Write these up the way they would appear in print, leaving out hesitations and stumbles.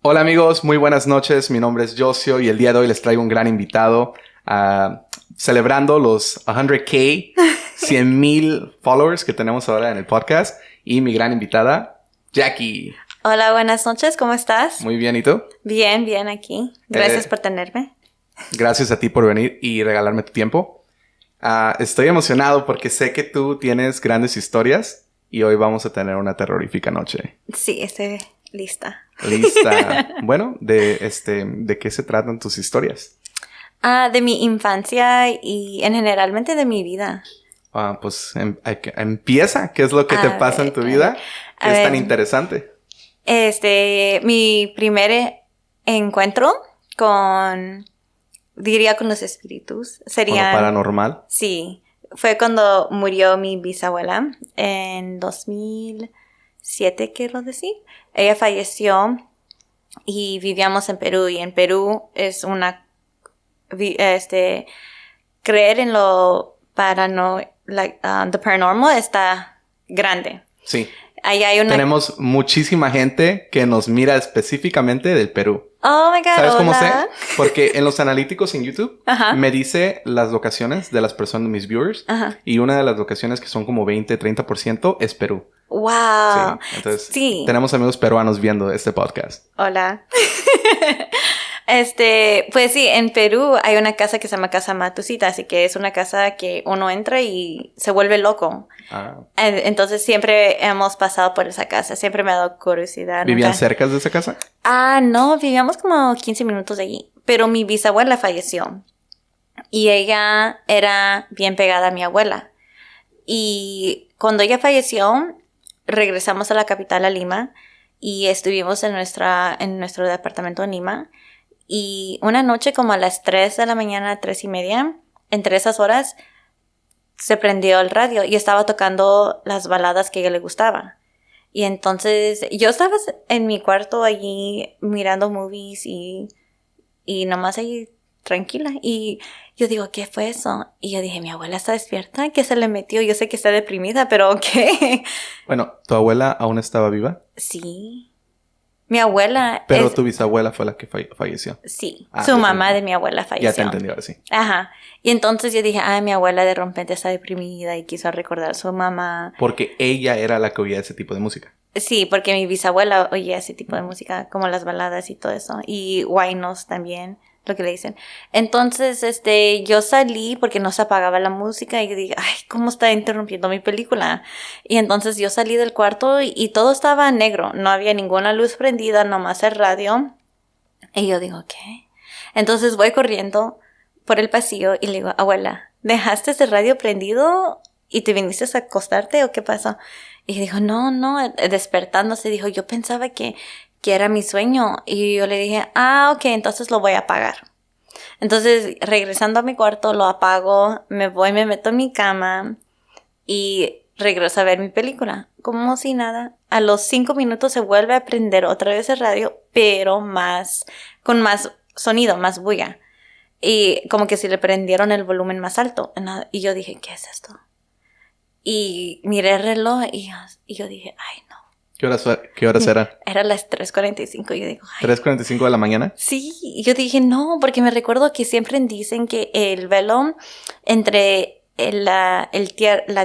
Hola amigos, muy buenas noches. Mi nombre es Josio y el día de hoy les traigo un gran invitado celebrando los 100K, 100,000 followers que tenemos ahora en el podcast y mi gran invitada, Jackie. Hola, buenas noches, ¿cómo estás? Muy bien, ¿y tú? Bien, bien aquí. Gracias por tenerme. Gracias a ti por venir y regalarme tu tiempo. Estoy emocionado porque sé que tú tienes grandes historias y hoy vamos a tener una terrorífica noche. Sí, estoy lista. Lista. Bueno, ¿de qué se tratan tus historias? De mi infancia y generalmente de mi vida. Pues empieza. ¿Qué es lo que te pasa en tu vida? ¿Qué es tan interesante? Mi primer encuentro diría con los espíritus, ¿Con lo paranormal? Sí, fue cuando murió mi bisabuela en 2007, quiero decir. Ella falleció y vivíamos en Perú, y en Perú es creer en lo the paranormal está grande. Sí. Ahí hay Tenemos muchísima gente que nos mira específicamente del Perú. Oh my God, ¿Sabes cómo sé? hola. Porque en los analíticos en YouTube Ajá. me dice las locaciones de las personas, mis viewers. Ajá. Y una de las locaciones que son como 20-30% es Perú. Wow. Sí. Entonces, tenemos amigos peruanos viendo este podcast. Hola. Pues sí, en Perú hay una casa que se llama Casa Matusita, así que es una casa que uno entra y se vuelve loco. Entonces siempre hemos pasado por esa casa, siempre me ha dado curiosidad. ¿Vivían cerca de esa casa? No, vivíamos como 15 minutos de allí, pero mi bisabuela falleció y ella era bien pegada a mi abuela. Y cuando ella falleció, regresamos a la capital, a Lima, y estuvimos en nuestro departamento en Lima. Y una noche como a las 3 de la mañana, 3:30, entre esas horas, se prendió el radio y estaba tocando las baladas que a ella le gustaba. Y entonces yo estaba en mi cuarto allí mirando movies y nomás allí tranquila. Y yo digo, ¿qué fue eso? Y yo dije, mi abuela está despierta, ¿qué se le metió? Yo sé que está deprimida, pero ¿qué? Bueno, ¿tu abuela aún estaba viva? Sí. Mi abuela... Pero tu bisabuela fue la que falleció. Sí, su mamá de mi abuela falleció. Ya te entendí ahora, sí. Ajá. Y entonces yo dije, mi abuela de repente está deprimida y quiso recordar a su mamá. Porque ella era la que oía ese tipo de música. Sí, porque mi bisabuela oía ese tipo de música, como las baladas y todo eso. Y huaynos también, lo que le dicen. Entonces, yo salí porque no se apagaba la música y dije, ¿cómo está interrumpiendo mi película? Y entonces yo salí del cuarto y todo estaba negro. No había ninguna luz prendida, nomás el radio. Y yo digo, ¿qué? Entonces voy corriendo por el pasillo y le digo, abuela, ¿dejaste ese radio prendido y te viniste a acostarte o qué pasó? Y dijo, no, despertándose, dijo, yo pensaba que era mi sueño. Y yo le dije, ok, entonces lo voy a apagar. Entonces, regresando a mi cuarto, lo apago, me meto en mi cama y regreso a ver mi película. Como si nada. A los 5 minutos se vuelve a prender otra vez el radio, pero con más sonido, más bulla. Y como que si le prendieron el volumen más alto. Y yo dije, ¿qué es esto? Y miré el reloj y yo dije, no. ¿Qué horas eran? Era las 3:45 y yo digo, 3:45 de la mañana. Sí, y yo dije, no, porque me recuerdo que siempre dicen que el velo entre la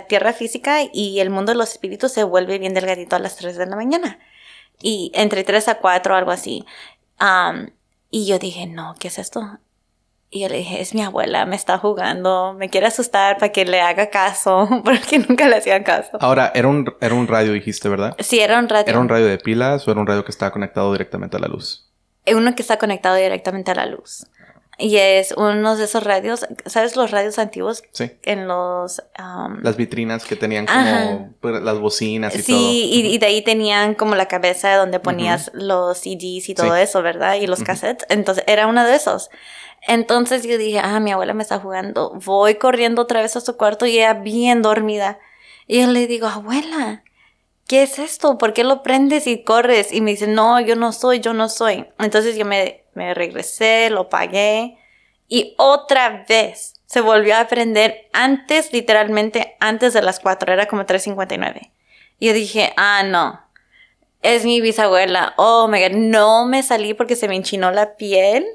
tierra física y el mundo de los espíritus se vuelve bien delgadito a las 3 de la mañana. Y entre 3 a 4, algo así. Y yo dije, no, ¿qué es esto? Y yo le dije, es mi abuela, me está jugando, me quiere asustar para que le haga caso, porque nunca le hacían caso. Ahora, era un radio, dijiste, ¿verdad? Sí, era un radio. ¿Era un radio de pilas o era un radio que estaba conectado directamente a la luz? Uno que está conectado directamente a la luz. Y es uno de esos radios, ¿sabes los radios antiguos? Sí. En los... las vitrinas que tenían como las bocinas y todo. Sí, y de ahí tenían como la cabeza donde ponías los CDs y todo eso, ¿verdad? Y los cassettes. Entonces, era uno de esos. Entonces yo dije, mi abuela me está jugando. Voy corriendo otra vez a su cuarto y ella bien dormida. Y yo le digo, abuela, ¿qué es esto? ¿Por qué lo prendes y corres? Y me dice, no, yo no soy. Entonces yo me regresé, lo apagué y otra vez se volvió a prender literalmente antes de las 4, era como 3:59. Y yo dije, no. Es mi bisabuela. Oh my God, no me salí porque se me enchinó la piel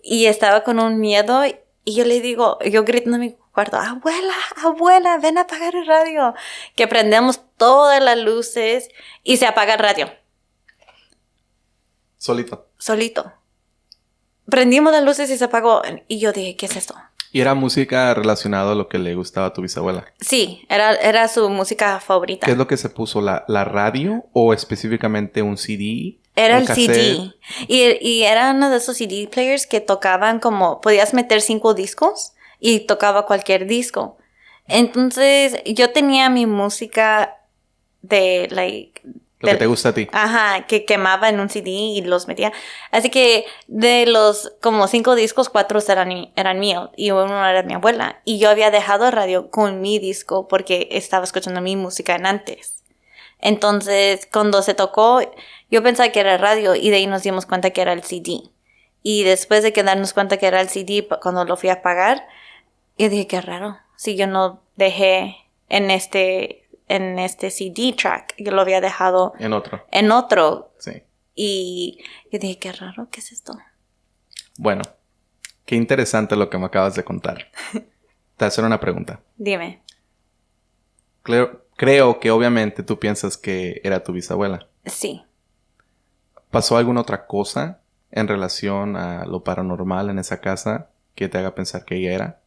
y estaba con un miedo y yo le digo, yo gritando en mi cuarto, abuela, abuela, ven a apagar el radio. Que prendemos todas las luces y se apaga el radio. Solito. Prendimos las luces y se apagó y yo dije, ¿qué es esto? ¿Y era música relacionada a lo que le gustaba a tu bisabuela? Sí, era su música favorita. ¿Qué es lo que se puso? ¿La radio o específicamente un CD? Era ¿Un el cassette? CD. Y era uno de esos CD players que tocaban como... Podías meter 5 discos y tocaba cualquier disco. Entonces, yo tenía mi música de, Lo que te gusta a ti. Ajá, que quemaba en un CD y los metía. Así que de los como 5 discos, 4 eran míos y uno era mi abuela. Y yo había dejado el radio con mi disco porque estaba escuchando mi música en antes. Entonces, cuando se tocó, yo pensaba que era el radio y de ahí nos dimos cuenta que era el CD. Y después de que darnos cuenta que era el CD, cuando lo fui a apagar, yo dije, qué raro. Si yo no dejé en este CD track, yo lo había dejado En otro. en otro. Sí. Y yo dije, qué raro, ¿qué es esto? Bueno, qué interesante lo que me acabas de contar. Te voy a hacer una pregunta. Dime. Creo que obviamente tú piensas que era tu bisabuela. Sí. ¿Pasó alguna otra cosa en relación a lo paranormal en esa casa que te haga pensar que ella era?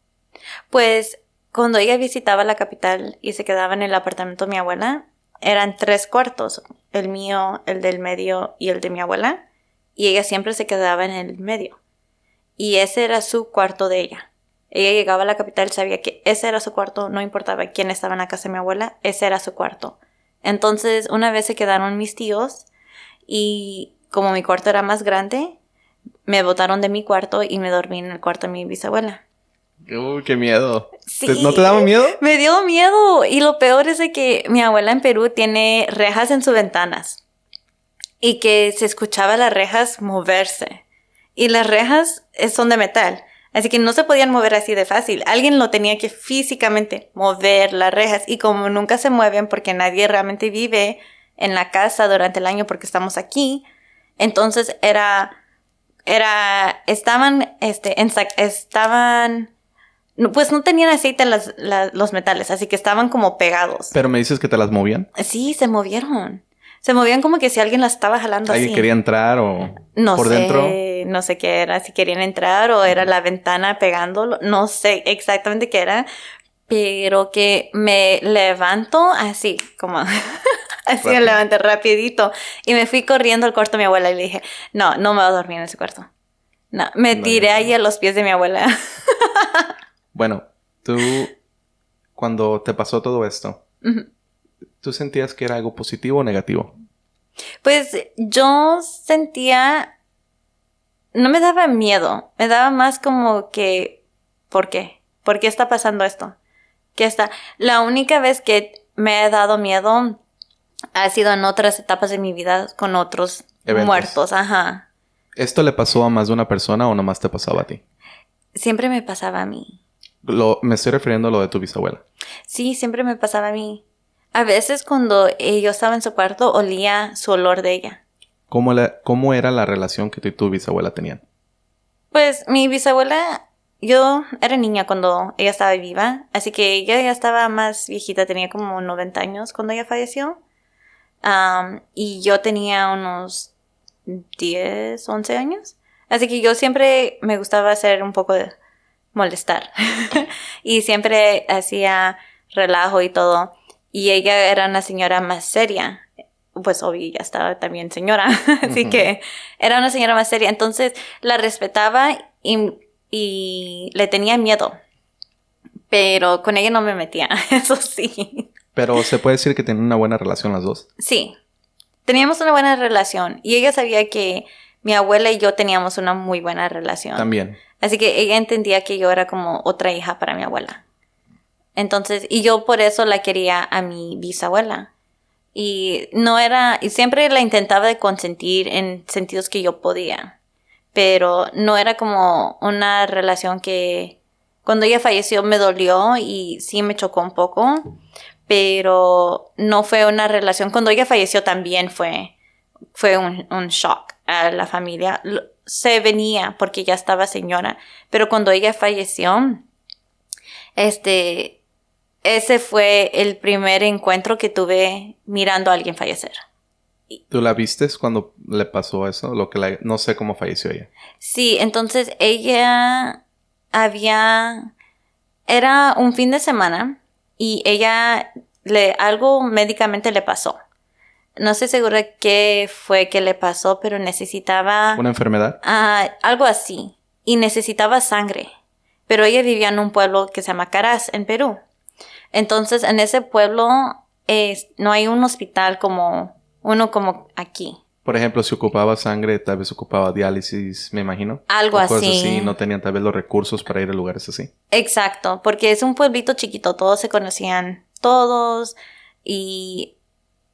Pues cuando ella visitaba la capital y se quedaba en el apartamento de mi abuela, eran 3 cuartos, el mío, el del medio y el de mi abuela, y ella siempre se quedaba en el medio. Y ese era su cuarto de ella. Ella llegaba a la capital, sabía que ese era su cuarto, no importaba quién estaba en la casa de mi abuela, ese era su cuarto. Entonces, una vez se quedaron mis tíos y como mi cuarto era más grande, me botaron de mi cuarto y me dormí en el cuarto de mi bisabuela. ¡Uy, qué miedo! Sí. ¿No te daba miedo? Me dio miedo. Y lo peor es de que mi abuela en Perú tiene rejas en sus ventanas. Y que se escuchaba las rejas moverse. Y las rejas son de metal. Así que no se podían mover así de fácil. Alguien lo tenía que físicamente mover las rejas. Y como nunca se mueven porque nadie realmente vive en la casa durante el año porque estamos aquí, entonces pues no tenían aceite los metales, así que estaban como pegados. ¿Pero me dices que te las movían? Sí, se movieron. Se movían como que si alguien las estaba jalando ¿Alguien así. quería entrar o No por sé, dentro? no sé qué era, si querían entrar o era la ventana pegándolo. No sé exactamente qué era, pero que me levanto así, como... Así me levanté rapidito. Y me fui corriendo al cuarto de mi abuela y le dije, no me voy a dormir en ese cuarto. No, me tiré ahí a los pies de mi abuela. Bueno, tú, cuando te pasó todo esto, Ujú. ¿tú sentías que era algo positivo o negativo? Pues yo sentía, no me daba miedo, me daba más como que, ¿por qué? ¿Por qué está pasando esto? La única vez que me ha dado miedo ha sido en otras etapas de mi vida con otros Eventos. muertos, ajá. ¿Esto le pasó a más de una persona o nomás te pasaba a ti? Siempre me pasaba a mí. Me estoy refiriendo a lo de tu bisabuela. Sí, siempre me pasaba a mí. A veces cuando yo estaba en su cuarto olía su olor de ella. ¿Cómo era la relación que tú y tu bisabuela tenían? Pues mi bisabuela, yo era niña cuando ella estaba viva, así que ella ya estaba más viejita, tenía como 90 años cuando ella falleció. Y yo tenía unos 10, 11 años. Así que yo siempre me gustaba hacer un poco de molestar. Y siempre hacía relajo y todo. Y ella era una señora más seria. Pues obvio, ya estaba también señora. Así que era una señora más seria. Entonces la respetaba y le tenía miedo. Pero con ella no me metía, eso sí. Pero se puede decir que tenían una buena relación las dos. Sí, teníamos una buena relación. Y ella sabía que mi abuela y yo teníamos una muy buena relación. También. Así que ella entendía que yo era como otra hija para mi abuela. Entonces, y yo por eso la quería a mi bisabuela. Y siempre la intentaba de consentir en sentidos que yo podía. Pero no era como una relación que cuando ella falleció me dolió y sí me chocó un poco. Pero no fue una relación. Cuando ella falleció también fue fue un shock a la familia. Se venía porque ya estaba señora, pero cuando ella falleció, ese fue el primer encuentro que tuve mirando a alguien fallecer. ¿Tú la vistes cuando le pasó eso? No sé cómo falleció ella. Sí, entonces ella era un fin de semana y ella algo médicamente le pasó. No estoy segura qué fue que le pasó, pero necesitaba... ¿Una enfermedad? Algo así. Y necesitaba sangre. Pero ella vivía en un pueblo que se llama Caraz, en Perú. Entonces, en ese pueblo no hay un hospital como aquí. Por ejemplo, si ocupaba sangre, tal vez ocupaba diálisis, me imagino. Algo o cosas así. No tenían tal vez los recursos para ir a lugares así. Exacto, porque es un pueblito chiquito, todos se conocían todos y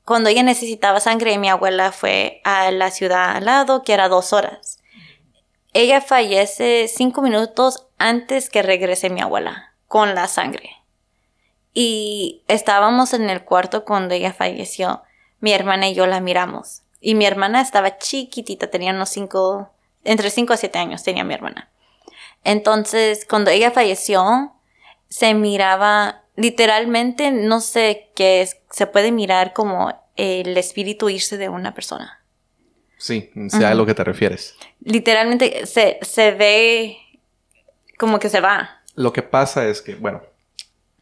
cuando ella necesitaba sangre, mi abuela fue a la ciudad al lado, que era 2 horas. Ella fallece 5 minutos antes que regrese mi abuela con la sangre. Y estábamos en el cuarto cuando ella falleció. Mi hermana y yo la miramos. Y mi hermana estaba chiquitita, tenía entre 5 a 7 años tenía mi hermana. Entonces, cuando ella falleció, se miraba, literalmente, no sé qué es, se puede mirar como el espíritu irse de una persona. Sí, sé a lo que te refieres. Literalmente se ve como que se va. Lo que pasa es que, bueno,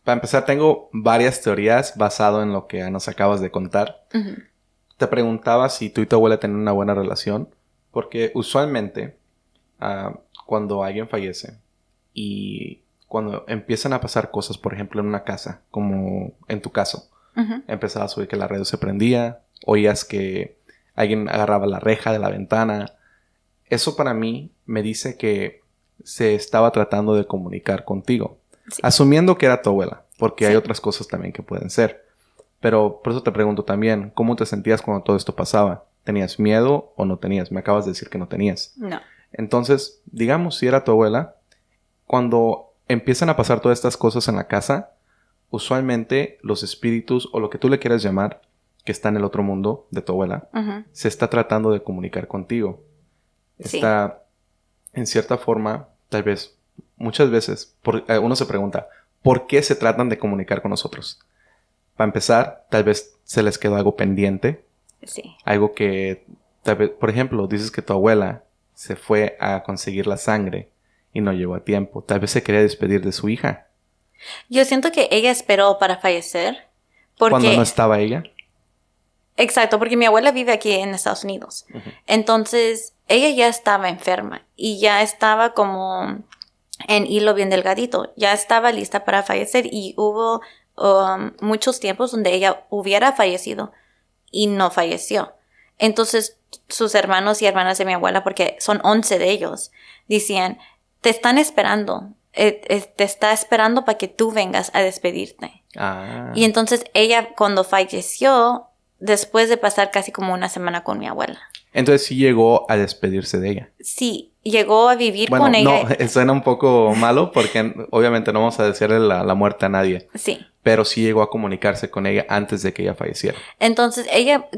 para empezar, tengo varias teorías basado en lo que nos acabas de contar. Uh-huh. Te preguntaba si tú y tu abuela tenían una buena relación, porque usualmente cuando alguien fallece y cuando empiezan a pasar cosas, por ejemplo, en una casa, como en tu caso, uh-huh, empezabas a oír que la radio se prendía, oías que alguien agarraba la reja de la ventana. Eso para mí me dice que se estaba tratando de comunicar contigo. Sí. Asumiendo que era tu abuela, porque sí, hay otras cosas también que pueden ser. Pero por eso te pregunto también, ¿cómo te sentías cuando todo esto pasaba? ¿Tenías miedo o no tenías? Me acabas de decir que no tenías. No. Entonces, digamos, si era tu abuela, cuando empiezan a pasar todas estas cosas en la casa, usualmente los espíritus, o lo que tú le quieras llamar, que está en el otro mundo de tu abuela, uh-huh, se está tratando de comunicar contigo. Sí. Está, en cierta forma, tal vez, muchas veces, uno se pregunta, ¿por qué se tratan de comunicar con nosotros? Para empezar, tal vez se les quedó algo pendiente. Sí. Algo que, tal vez, por ejemplo, dices que tu abuela se fue a conseguir la sangre y no llegó a tiempo. Tal vez se quería despedir de su hija. Yo siento que ella esperó para fallecer. ¿Cuando no estaba ella? Exacto, porque mi abuela vive aquí en Estados Unidos. Uh-huh. Entonces, ella ya estaba enferma y ya estaba como en hilo bien delgadito. Ya estaba lista para fallecer y hubo muchos tiempos donde ella hubiera fallecido y no falleció. Entonces, sus hermanos y hermanas de mi abuela, porque son 11 de ellos, decían, te están esperando. Te está esperando para que tú vengas a despedirte. Ah. Y entonces ella, cuando falleció, después de pasar casi como una semana con mi abuela. Entonces sí llegó a despedirse de ella. Sí, llegó a vivir con ella. No, suena un poco malo porque obviamente no vamos a decirle la muerte a nadie. Sí. Pero sí llegó a comunicarse con ella antes de que ella falleciera. Entonces,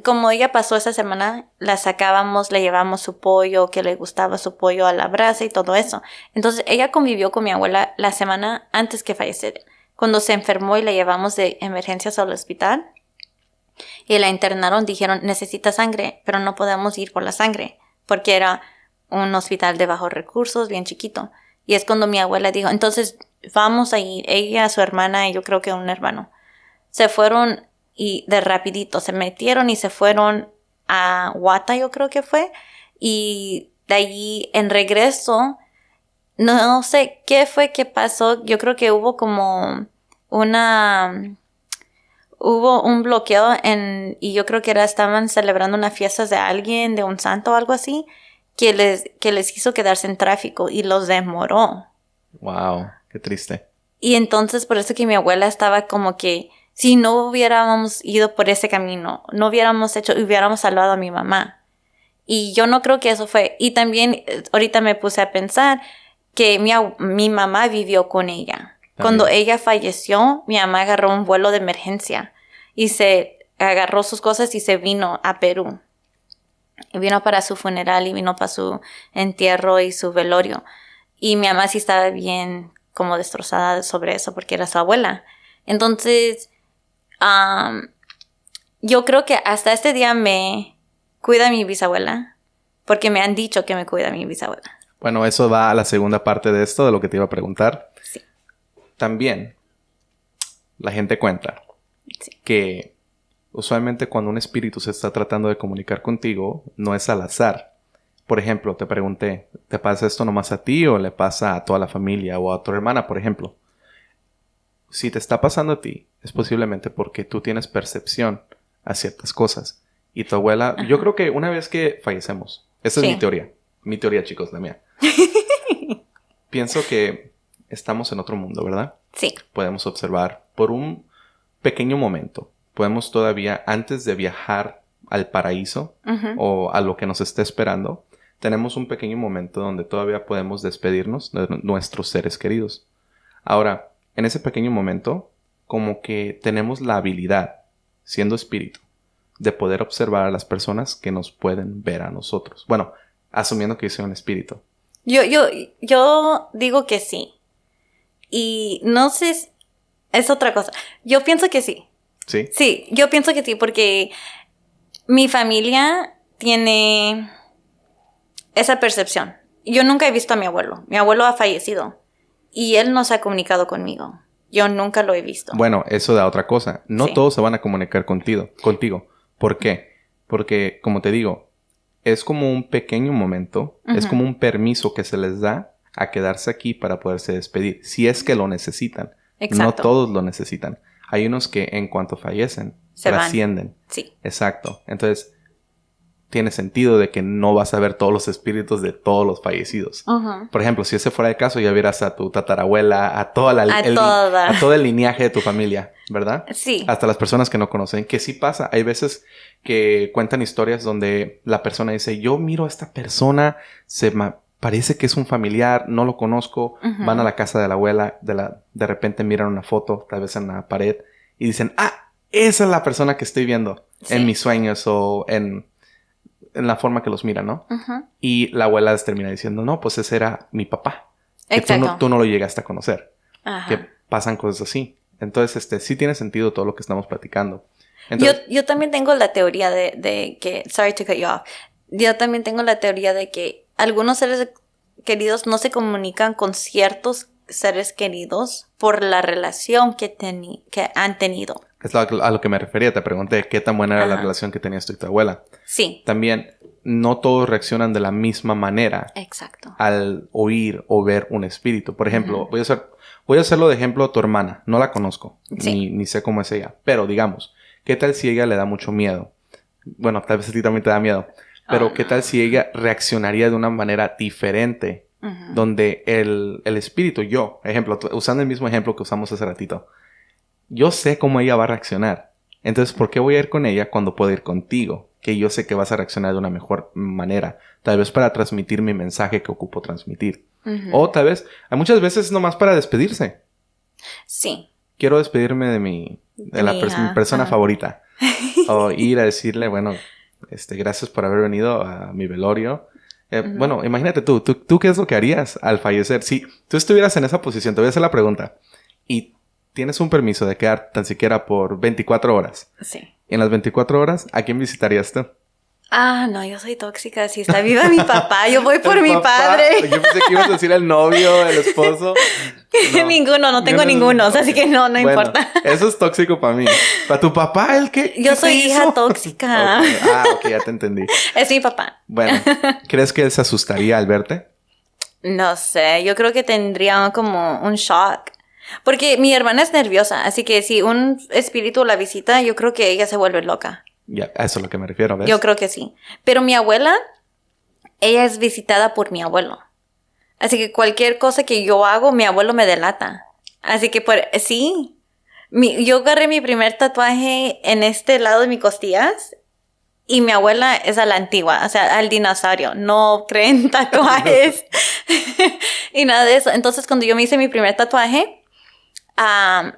como ella pasó esa semana, la sacábamos, le llevamos su pollo, que le gustaba su pollo a la brasa y todo eso. Entonces, ella convivió con mi abuela la semana antes que falleciera. Cuando se enfermó y la llevamos de emergencias al hospital y la internaron, dijeron, necesita sangre, pero no podemos ir por la sangre, porque era un hospital de bajos recursos, bien chiquito. Y es cuando mi abuela dijo, entonces vamos a ir, ella, su hermana y yo creo que un hermano, se fueron y de rapidito se metieron y se fueron a Huata, yo creo que fue, y de allí en regreso, no sé qué fue que pasó, yo creo que hubo como hubo un bloqueo y yo creo que estaban celebrando unas fiestas de alguien, de un santo o algo así, que les hizo quedarse en tráfico y los demoró. Wow, qué triste. Y entonces por eso que mi abuela estaba como que si no hubiéramos ido por ese camino, no hubiéramos salvado a mi mamá. Y yo no creo que eso fue. Y también ahorita me puse a pensar que mi mamá vivió con ella. También. Cuando ella falleció, mi mamá agarró un vuelo de emergencia y se agarró sus cosas y se vino a Perú. Y vino para su funeral y vino para su entierro y su velorio. Y mi mamá sí estaba bien como destrozada sobre eso porque era su abuela. Entonces, yo creo que hasta este día me cuida mi bisabuela porque me han dicho que me cuida mi bisabuela. Bueno, eso va a la segunda parte de esto, de lo que te iba a preguntar. Sí. También, la gente cuenta que usualmente cuando un espíritu se está tratando de comunicar contigo, no es al azar. Por ejemplo, te pregunté, ¿te pasa esto nomás a ti o le pasa a toda la familia o a tu hermana, por ejemplo? Si te está pasando a ti, es posiblemente porque tú tienes percepción a ciertas cosas. Y tu abuela, yo creo que una vez que fallecemos, esa es mi teoría, chicos, la mía. Pienso que estamos en otro mundo, ¿verdad? Sí. Podemos observar por un pequeño momento. Podemos todavía, antes de viajar al paraíso o a lo que nos esté esperando, tenemos un pequeño momento donde todavía podemos despedirnos de nuestros seres queridos. Ahora, en ese pequeño momento, como que tenemos la habilidad, siendo espíritu, de poder observar a las personas que nos pueden ver a nosotros. Bueno, asumiendo que yo soy un espíritu. Yo digo que sí. Y no sé, es otra cosa. Yo pienso que sí. ¿Sí? Sí, yo pienso que sí, porque mi familia tiene esa percepción. Yo nunca he visto a mi abuelo. Mi abuelo ha fallecido y él no se ha comunicado conmigo. Yo nunca lo he visto. Bueno, eso da otra cosa. No Sí. todos se van a comunicar contigo. ¿Por qué? Porque, como te digo, es como un pequeño momento, es como un permiso que se les da a quedarse aquí para poderse despedir, si es que lo necesitan. Exacto. No todos lo necesitan. Hay unos que en cuanto fallecen, Se trascienden. van. Sí. Exacto. Entonces, tiene sentido de que no vas a ver todos los espíritus de todos los fallecidos. Por ejemplo, si ese fuera el caso, ya vieras a tu tatarabuela, a todo el lineaje de tu familia, ¿verdad? Sí. Hasta las personas que no conocen, que sí pasa. Hay veces que cuentan historias donde la persona dice, yo miro a esta persona, parece que es un familiar, no lo conozco, van a la casa de la abuela, de repente miran una foto, tal vez en la pared, y dicen, esa es la persona que estoy viendo en mis sueños o en la forma que los mira, ¿no? Y la abuela les termina diciendo, no, pues ese era mi papá. Exacto. Que tú no lo llegaste a conocer. Ajá. Que pasan cosas así. Entonces, sí tiene sentido todo lo que estamos platicando. Entonces, yo también tengo la teoría de que, sorry to cut you off, yo también tengo la teoría de que algunos seres queridos no se comunican con ciertos seres queridos por la relación que han tenido. Es a lo que me refería. Te pregunté qué tan buena era la relación que tenías tú y tu abuela. Sí. También, no todos reaccionan de la misma manera. Exacto. Al oír o ver un espíritu. Por ejemplo, voy a hacerlo de ejemplo a tu hermana. No la conozco. Sí. Ni sé cómo es ella. Pero digamos, ¿qué tal si ella le da mucho miedo? Bueno, tal vez a ti también te da miedo. Pero ¿qué tal si ella reaccionaría de una manera diferente? Donde el espíritu, ejemplo, usando el mismo ejemplo que usamos hace ratito, yo sé cómo ella va a reaccionar. Entonces, ¿por qué voy a ir con ella cuando puedo ir contigo? Que yo sé que vas a reaccionar de una mejor manera. Tal vez para transmitir mi mensaje que ocupo transmitir. O tal vez, hay muchas veces nomás para despedirse. Sí. Quiero despedirme de mi persona favorita. O ir a decirle, bueno, gracias por haber venido a mi velorio. Bueno, imagínate tú qué es lo que harías al fallecer. Si tú estuvieras en esa posición, te voy a hacer la pregunta. Y tienes un permiso de quedar tan siquiera por 24 horas. Sí. En las 24 horas, ¿a quién visitarías tú? No, yo soy tóxica. Si está viva mi papá, yo voy por mi padre. Yo pensé que ibas a decir el novio, el esposo. No. No tengo ninguno. O sea, así que no importa. Eso es tóxico para mí. ¿Para tu papá el qué? Yo soy hija tóxica. Ok, ya te entendí. Es mi papá. Bueno, ¿crees que él se asustaría al verte? No sé, yo creo que tendría como un shock. Porque mi hermana es nerviosa, así que si un espíritu la visita, yo creo que ella se vuelve loca. Ya, a eso es lo que me refiero, ¿ves? Yo creo que sí. Pero mi abuela, ella es visitada por mi abuelo. Así que cualquier cosa que yo hago, mi abuelo me delata. Así que sí. Yo agarré mi primer tatuaje en este lado de mis costillas. Y mi abuela es a la antigua, o sea, al dinosaurio. No cree en tatuajes. Y nada de eso. Entonces, cuando yo me hice mi primer tatuaje,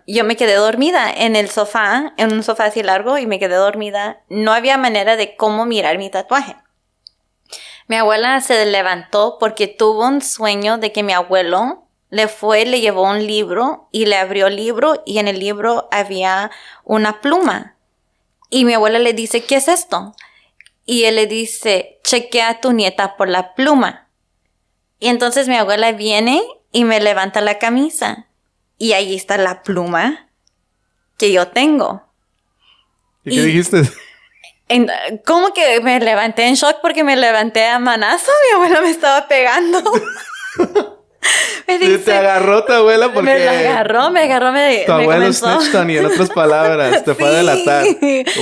yo me quedé dormida en el sofá, en un sofá así largo, y me quedé dormida. No había manera de cómo mirar mi tatuaje. Mi abuela se levantó porque tuvo un sueño de que mi abuelo le llevó un libro y le abrió el libro y en el libro había una pluma. Y mi abuela le dice, ¿qué es esto? Y él le dice, chequea a tu nieta por la pluma. Y entonces mi abuela viene y me levanta la camisa. Y ahí está la pluma que yo tengo. ¿Y qué dijiste? ¿Cómo que me levanté en shock porque me levanté a manazo? Mi abuela me estaba pegando. Me dice, te agarró tu abuela porque... Me agarró, tu abuelo comenzó... snitched on you, en otras palabras. Te fue a delatar.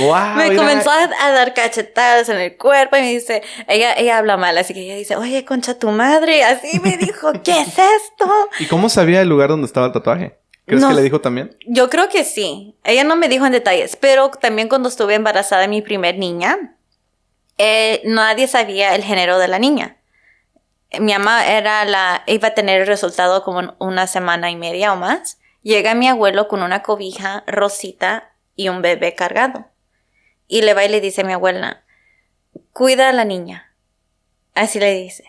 ¡Wow! Me mira. comenzó a dar cachetadas en el cuerpo y me dice... Ella habla mal, así que ella dice... Oye, concha tu madre. Así me dijo, ¿qué es esto? ¿Y cómo sabía el lugar donde estaba el tatuaje? ¿Crees que le dijo también? Yo creo que sí. Ella no me dijo en detalles, pero también cuando estuve embarazada de mi primer niña... nadie sabía el género de la niña. Mi mamá iba a tener el resultado como en una semana y media o más. Llega mi abuelo con una cobija rosita y un bebé cargado. Y le va y le dice a mi abuela, cuida a la niña. Así le dice.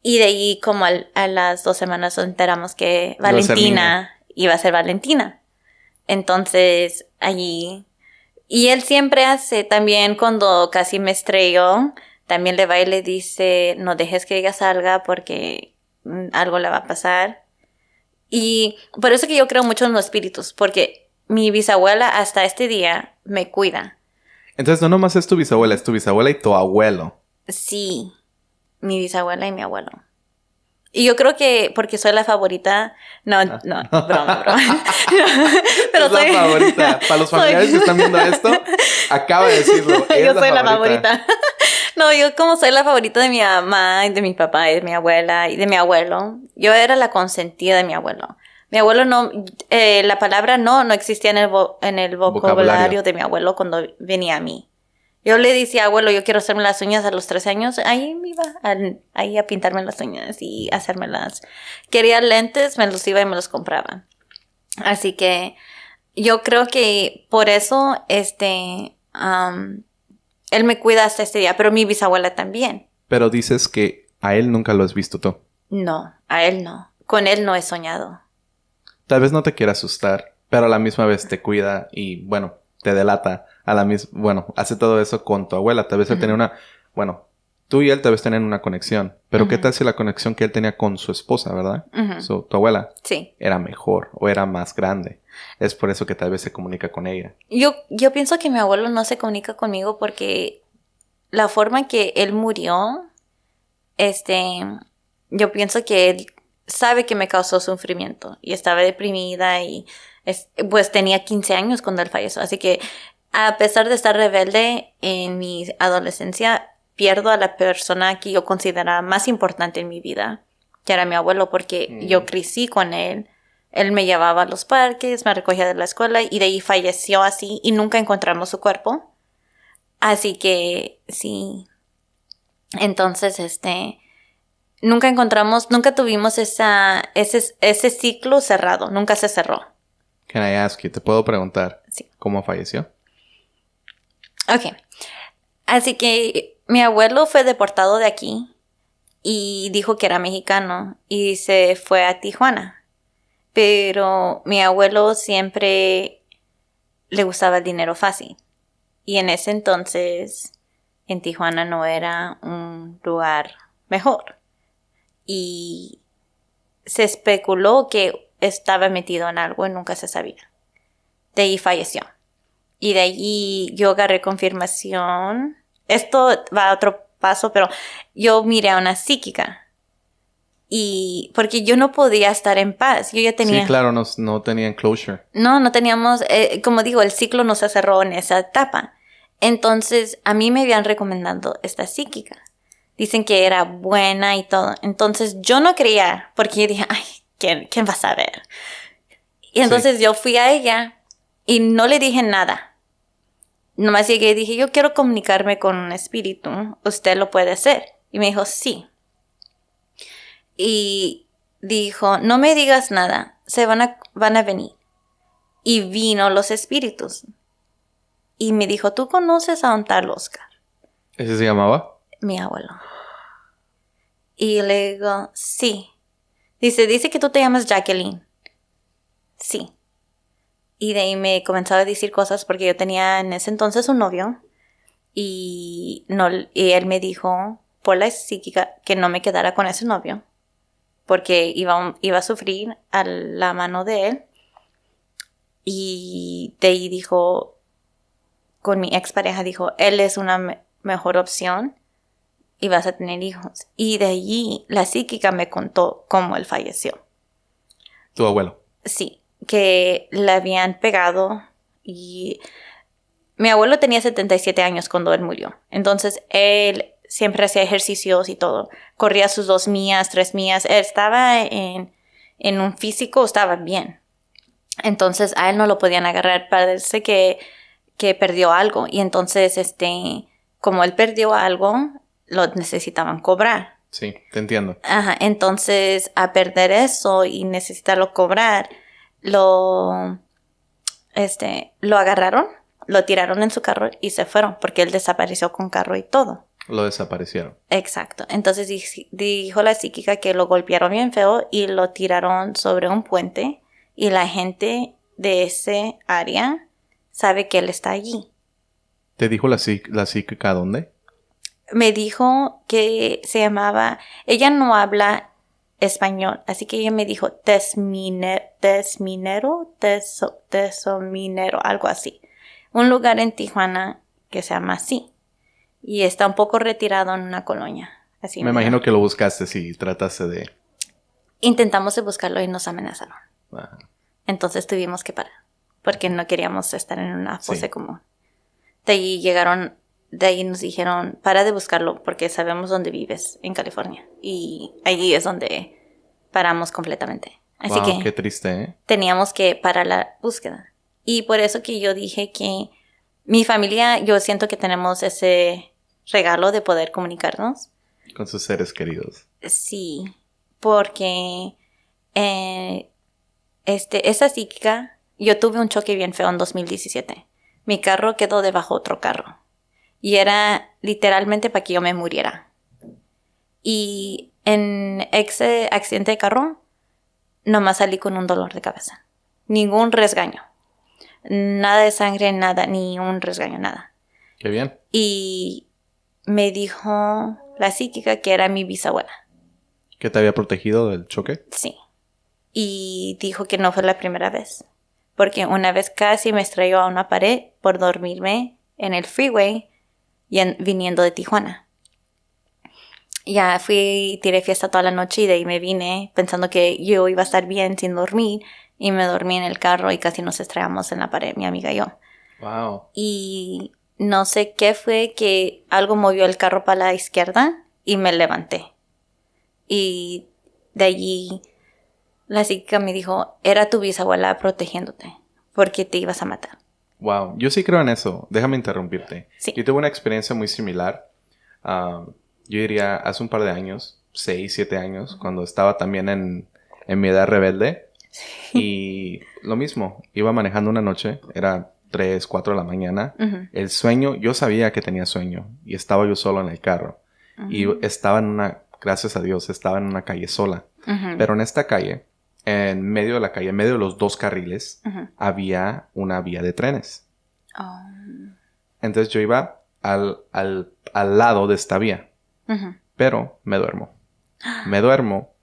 Y de ahí como a las 2 semanas nos enteramos que Valentina iba a ser Valentina. Entonces allí... Y él siempre hace también cuando casi me estrelló... También le va y le dice, no dejes que ella salga porque algo le va a pasar. Y por eso que yo creo mucho en los espíritus, porque mi bisabuela hasta este día me cuida. Entonces no nomás es tu bisabuela y tu abuelo. Sí, mi bisabuela y mi abuelo. Y yo creo que porque soy la favorita... No, broma. Pero es la favorita. Para los familiares que están viendo esto, acaba de decirlo. Yo soy la favorita. No, yo como soy la favorita de mi mamá, y de mi papá, y de mi abuela, y de mi abuelo. Yo era la consentida de mi abuelo. Mi abuelo no... la palabra no existía en el vocabulario de mi abuelo cuando venía a mí. Yo le decía, abuelo, yo quiero hacerme las uñas a los 13 años. Ahí me iba ahí a pintarme las uñas y hacérmelas. Quería lentes, me los iba y me los compraba. Así que yo creo que por eso, él me cuida hasta este día, pero mi bisabuela también. Pero dices que a él nunca lo has visto tú. No, a él no. Con él no he soñado. Tal vez no te quiera asustar, pero a la misma vez te cuida y, bueno, te delata. Hace todo eso con tu abuela. Tal vez él tenía una... Bueno, tú y él tal vez tenían una conexión. Pero ¿qué tal si la conexión que él tenía con su esposa, verdad? Tu abuela. Sí. Era mejor o era más grande. Es por eso que tal vez se comunica con ella. Yo pienso que mi abuelo no se comunica conmigo porque la forma en que él murió, yo pienso que él sabe que me causó sufrimiento y estaba deprimida y pues tenía 15 años cuando él falleció. Así que a pesar de estar rebelde en mi adolescencia, pierdo a la persona que yo consideraba más importante en mi vida, que era mi abuelo, porque yo crecí con él. Él me llevaba a los parques, me recogía de la escuela y de ahí falleció así y nunca encontramos su cuerpo. Así que sí. Entonces, nunca tuvimos ese ciclo cerrado, nunca se cerró. Can I ask you? ¿Te puedo preguntar Sí. cómo falleció? Ok. Así que mi abuelo fue deportado de aquí y dijo que era mexicano y se fue a Tijuana. Pero mi abuelo siempre le gustaba el dinero fácil. Y en ese entonces, en Tijuana no era un lugar mejor. Y se especuló que estaba metido en algo y nunca se sabía. De ahí falleció. Y de allí yo agarré confirmación. Esto va a otro paso, pero yo miré a una psíquica. Y porque yo no podía estar en paz. Yo ya tenía... Sí, claro, no tenían closure. No teníamos... como digo, el ciclo no se cerró en esa etapa. Entonces, a mí me habían recomendado esta psíquica. Dicen que era buena y todo. Entonces, yo no creía, porque yo dije, ay, ¿quién va a saber? Y entonces yo fui a ella y no le dije nada. Nomás llegué y dije, yo quiero comunicarme con un espíritu. ¿Usted lo puede hacer? Y me dijo, sí. Y dijo, no me digas nada, van a venir. Y vino los espíritus. Y me dijo, ¿tú conoces a un tal Oscar? ¿Ese se llamaba? Mi abuelo. Y le digo, sí. Dice que tú te llamas Jacqueline. Sí. Y de ahí me comenzaba a decir cosas porque yo tenía en ese entonces un novio y él me dijo por la psíquica que no me quedara con ese novio porque iba a sufrir a la mano de él. Y de ahí dijo, con mi expareja dijo, él es una mejor opción y vas a tener hijos. Y de allí la psíquica me contó cómo él falleció. Tu abuelo. Sí, que le habían pegado y mi abuelo tenía 77 años cuando él murió. Entonces él siempre hacía ejercicios y todo. Corría sus 2 millas, 3 millas. Él estaba en un físico, estaba bien. Entonces a él no lo podían agarrar. Parece que perdió algo. Y entonces, como él perdió algo, lo necesitaban cobrar. Sí, te entiendo. Ajá, entonces a perder eso y necesitarlo cobrar, lo agarraron, lo tiraron en su carro y se fueron porque él desapareció con carro y todo. Lo desaparecieron. Exacto. Entonces dijo la psíquica que lo golpearon bien feo y lo tiraron sobre un puente y la gente de ese área sabe que él está allí. ¿Te dijo la psíquica dónde? Me dijo que se llamaba, ella no habla español, así que ella me dijo Tesminero, algo así. Un lugar en Tijuana que se llama así. Y está un poco retirado en una colonia. Así Me imagino que lo buscaste si trataste de... Intentamos de buscarlo y nos amenazaron. Ajá. Entonces tuvimos que parar, porque no queríamos estar en una fosa Sí. común. De ahí nos dijeron, para de buscarlo porque sabemos dónde vives, en California. Y allí es donde paramos completamente. Así Wow, que qué triste, ¿eh? teníamos que parar la búsqueda. Y por eso que yo dije que mi familia, yo siento que tenemos ese regalo de poder comunicarnos. Con sus seres queridos. Sí, porque esa psíquica, yo tuve un choque bien feo en 2017. Mi carro quedó debajo de otro carro. Y era literalmente para que yo me muriera. Y en ese accidente de carro, nomás salí con un dolor de cabeza. Ningún resgaño. Nada de sangre, nada, ni un resgaño, nada. Qué bien. Y me dijo la psíquica que era mi bisabuela. ¿Que te había protegido del choque? Sí. Y dijo que no fue la primera vez. Porque una vez casi me estrelló a una pared por dormirme en el freeway viniendo de Tijuana. Ya fui, tiré fiesta toda la noche y de ahí me vine pensando que yo iba a estar bien sin dormir y me dormí en el carro y casi nos estrellamos en la pared, mi amiga y yo. Wow. Y no sé qué fue que algo movió el carro para la izquierda y me levanté. Y de allí la psíquica me dijo, era tu bisabuela protegiéndote porque te ibas a matar. Wow, yo sí creo en eso. Déjame interrumpirte. Sí. Yo tuve una experiencia muy similar. Yo diría hace un par de años, 6, 7 años, cuando estaba también en mi edad rebelde. Y lo mismo, iba manejando una noche, era 3, 4 de la mañana. Uh-huh. El sueño, yo sabía que tenía sueño y estaba yo solo en el carro. Uh-huh. Y estaba gracias a Dios, estaba en una calle sola. Uh-huh. Pero en esta calle, en medio de la calle, en medio de los 2 carriles, uh-huh, había una vía de trenes. Oh. Entonces yo iba al lado de esta vía. Uh-huh. Pero me duermo. Me duermo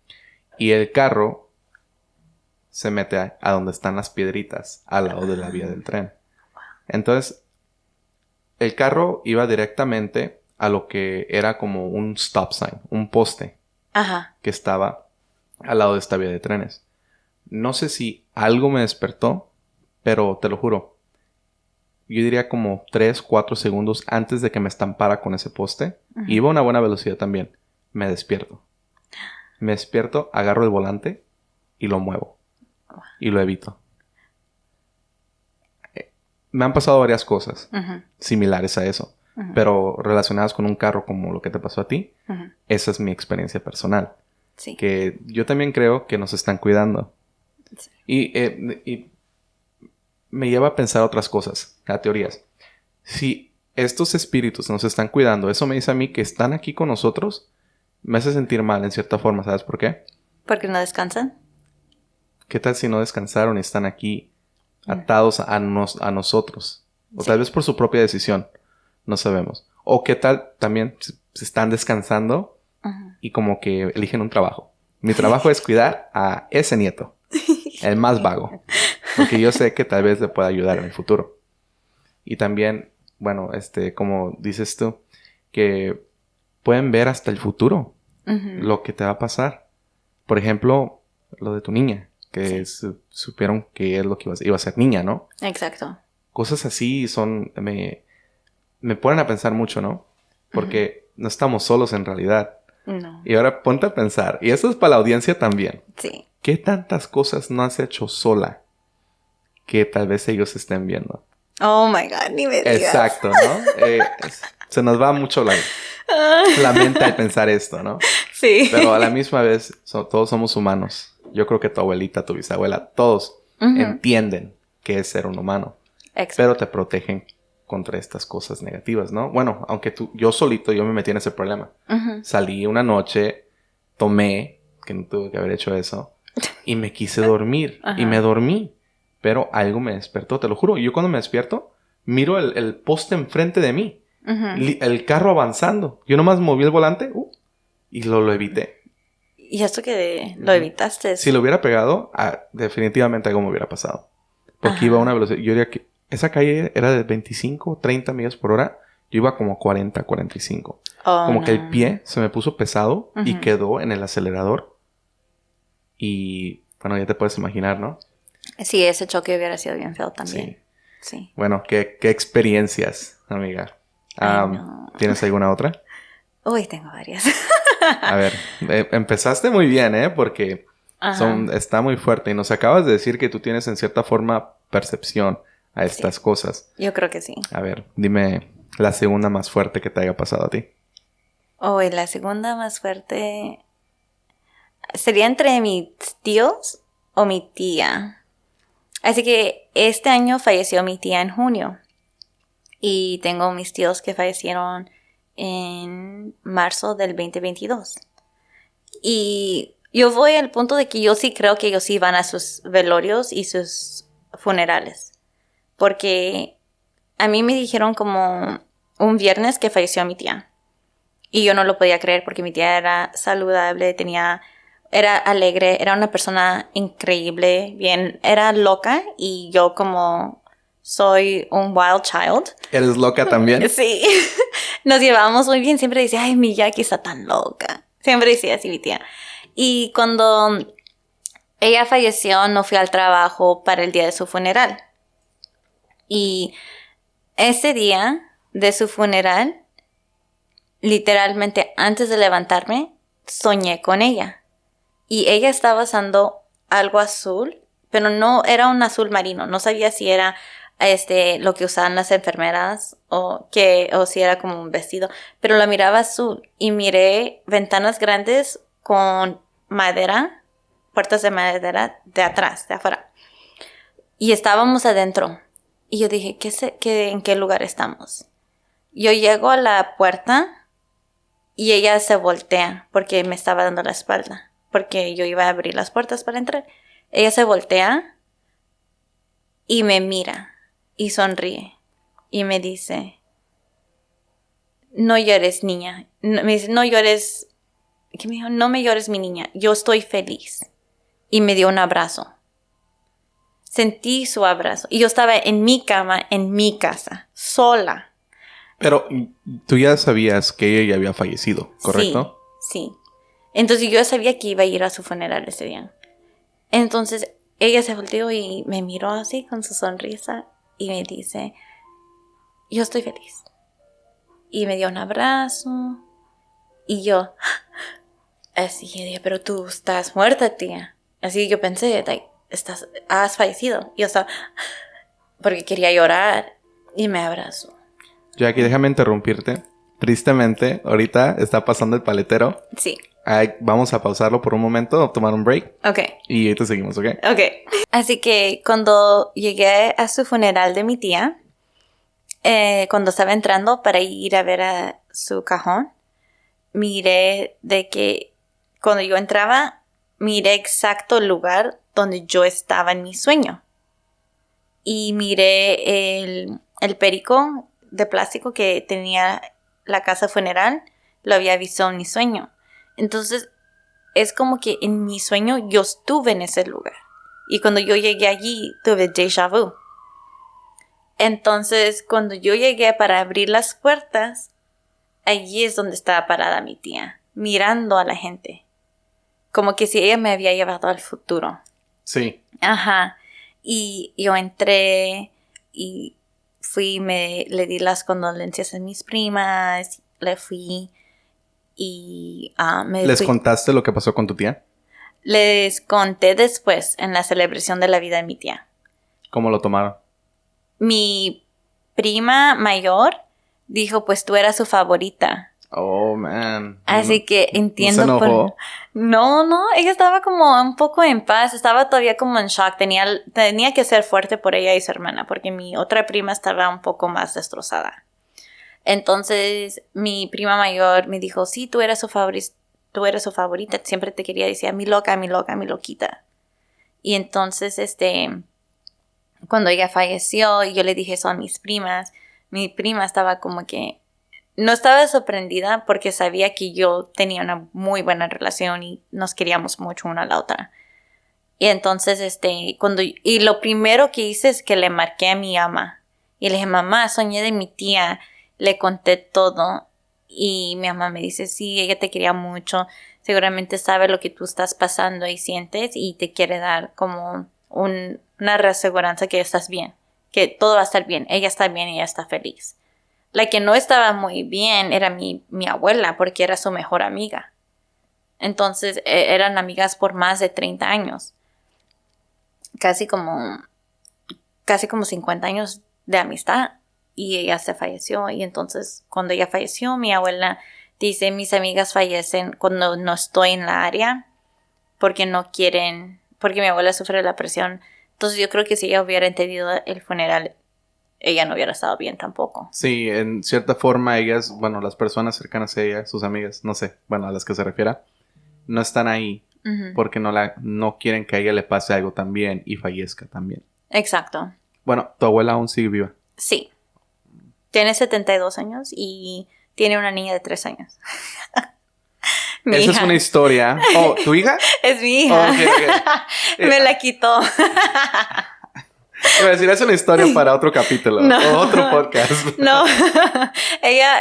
y el carro se mete a donde están las piedritas, al lado de la vía del tren. Entonces, el carro iba directamente a lo que era como un stop sign, un poste Ajá. que estaba al lado de esta vía de trenes. No sé si algo me despertó, pero te lo juro, yo diría como 3, 4 segundos antes de que me estampara con ese poste. Uh-huh. Iba a una buena velocidad también. Me despierto. Me despierto, agarro el volante y lo muevo. Y lo evito. Me han pasado varias cosas Uh-huh. similares a eso. Uh-huh. Pero relacionadas con un carro como lo que te pasó a ti. Uh-huh. Esa es mi experiencia personal. Sí. Que yo también creo que nos están cuidando. Sí. Y me lleva a pensar otras cosas, a teorías. Si estos espíritus nos están cuidando, eso me dice a mí que están aquí con nosotros, me hace sentir mal en cierta forma, ¿sabes por qué? ¿Porque no descansan? ¿Qué tal si no descansaron y están aquí atados a nosotros? O tal vez por su propia decisión, no sabemos. O qué tal también se están descansando y como que eligen un trabajo. Mi trabajo es cuidar a ese nieto, el más vago, porque yo sé que tal vez le pueda ayudar en el futuro. Y también, bueno, como dices tú, que pueden ver hasta el futuro lo que te va a pasar. Por ejemplo, lo de tu niña, que supieron que es lo que iba a ser niña, ¿no? Exacto. Cosas así me ponen a pensar mucho, ¿no? Porque no estamos solos en realidad. No. Y ahora ponte a pensar, y esto es para la audiencia también. Sí. ¿Qué tantas cosas no has hecho sola que tal vez ellos estén viendo? Oh my God, ni me digas. Exacto, ¿no? Se nos va mucho la mente al pensar esto, ¿no? Sí. Pero a la misma vez, todos somos humanos. Yo creo que tu abuelita, tu bisabuela, todos entienden qué es ser un humano. Exacto. Pero te protegen contra estas cosas negativas, ¿no? Bueno, aunque yo me metí en ese problema. Salí una noche, tomé, que no tuve que haber hecho eso, y me quise dormir. Y me dormí. Pero algo me despertó, te lo juro. Yo cuando me despierto, miro el poste enfrente de mí. El carro avanzando. Yo nomás moví el volante y lo evité. ¿Y esto que lo evitaste? Si lo hubiera pegado, definitivamente algo me hubiera pasado. Porque iba a una velocidad. Yo diría que esa calle era de 25, 30 millas por hora. Yo iba como 40, 45. Como que el pie se me puso pesado y quedó en el acelerador. Y bueno, ya te puedes imaginar, ¿no? Sí, ese choque hubiera sido bien feo también. Sí. Bueno, ¿qué experiencias, amiga? No. ¿Tienes alguna otra? Uy, tengo varias. A ver, empezaste muy bien, ¿eh? Porque está muy fuerte. Y nos acabas de decir que tú tienes en cierta forma percepción a estas cosas. Yo creo que sí. A ver, dime la segunda más fuerte que te haya pasado a ti. Uy, la segunda más fuerte sería entre mis tíos o mi tía. Así que este año falleció mi tía en junio. Y tengo mis tíos que fallecieron en marzo del 2022. Y yo voy al punto de que yo sí creo que ellos sí van a sus velorios y sus funerales. Porque a mí me dijeron como un viernes que falleció mi tía. Y yo no lo podía creer porque mi tía era saludable, era alegre, era una persona increíble, bien, era loca y yo como soy un wild child. ¿Eres loca también? Sí, nos llevábamos muy bien, siempre decía, ay, mi Jackie está tan loca. Siempre decía así mi tía. Y cuando ella falleció, no fui al trabajo para el día de su funeral. Y ese día de su funeral, literalmente antes de levantarme, soñé con ella. Y ella estaba usando algo azul, pero no era un azul marino. No sabía si era lo que usaban las enfermeras o si era como un vestido. Pero la miraba azul y miré ventanas grandes con madera, puertas de madera de atrás, de afuera. Y estábamos adentro. Y yo dije, ¿en qué lugar estamos? Yo llego a la puerta y ella se voltea porque me estaba dando la espalda. Porque yo iba a abrir las puertas para entrar. Ella se voltea y me mira y sonríe. Y me dice, no llores, niña. Me dice, no llores. ¿Qué me dijo? No me llores, mi niña. Yo estoy feliz. Y me dio un abrazo. Sentí su abrazo. Y yo estaba en mi cama, en mi casa, sola. Pero tú ya sabías que ella ya había fallecido, ¿correcto? Sí. Entonces yo sabía que iba a ir a su funeral ese día. Entonces ella se volteó y me miró así con su sonrisa y me dice, yo estoy feliz. Y me dio un abrazo y yo, así que dije, pero tú estás muerta, tía. Así yo pensé, has fallecido. Y yo estaba, porque quería llorar y me abrazó. Jackie, déjame interrumpirte. Tristemente, ahorita está pasando el paletero. Sí. Vamos a pausarlo por un momento, tomar un break. Ok. Y ahorita seguimos, ¿ok? Ok. Así que cuando llegué a su funeral de mi tía, cuando estaba entrando para ir a ver a su cajón, miré de que cuando yo entraba, miré exacto el lugar donde yo estaba en mi sueño. Y miré el perico de plástico que tenía la casa funeral, lo había visto en mi sueño. Entonces, es como que en mi sueño yo estuve en ese lugar. Y cuando yo llegué allí, tuve déjà vu. Entonces, cuando yo llegué para abrir las puertas, allí es donde estaba parada mi tía, mirando a la gente. Como que si ella me había llevado al futuro. Sí. Ajá. Y yo entré y le di las condolencias a mis primas, le fui y ¿Les contaste lo que pasó con tu tía? Les conté después en la celebración de la vida de mi tía. ¿Cómo lo tomaron? Mi prima mayor dijo, pues tú eras su favorita. Oh, man. Así que entiendo. ¿No se enojó? No, ella estaba como un poco en paz, estaba todavía como en shock, tenía que ser fuerte por ella y su hermana, porque mi otra prima estaba un poco más destrozada. Entonces, mi prima mayor me dijo, sí, tú eres su favorita, siempre te quería decir, mi loca, mi loquita. Y entonces, cuando ella falleció y yo le dije eso a mis primas, mi prima estaba como que no estaba sorprendida porque sabía que yo tenía una muy buena relación y nos queríamos mucho una a la otra. Y entonces, y lo primero que hice es que le marqué a mi mamá. Y le dije, mamá, soñé de mi tía. Le conté todo. Y mi mamá me dice, sí, ella te quería mucho. Seguramente sabe lo que tú estás pasando y sientes y te quiere dar como una reaseguranza que estás bien. Que todo va a estar bien. Ella está bien y ella está feliz. La que no estaba muy bien era mi abuela porque era su mejor amiga. Entonces eran amigas por más de 30 años. Casi como 50 años de amistad. Y ella se falleció. Y entonces cuando ella falleció, mi abuela dice, mis amigas fallecen cuando no estoy en la área porque no quieren, porque mi abuela sufre de la presión. Entonces yo creo que si ella hubiera entendido el funeral, ella no hubiera estado bien tampoco. Sí, en cierta forma ellas, bueno, las personas cercanas a ella, sus amigas, no sé, bueno, a las que se refiera, no están ahí porque no quieren que a ella le pase algo también y fallezca también. Exacto. Bueno, tu abuela aún sigue viva. Sí. Tiene 72 años y tiene una niña de 3 años. Esa hija. Es una historia. Oh, ¿tu hija? Es mi hija. Oh, okay. Me la quitó. Iba a decir, es una historia para otro capítulo o otro podcast. No. Ella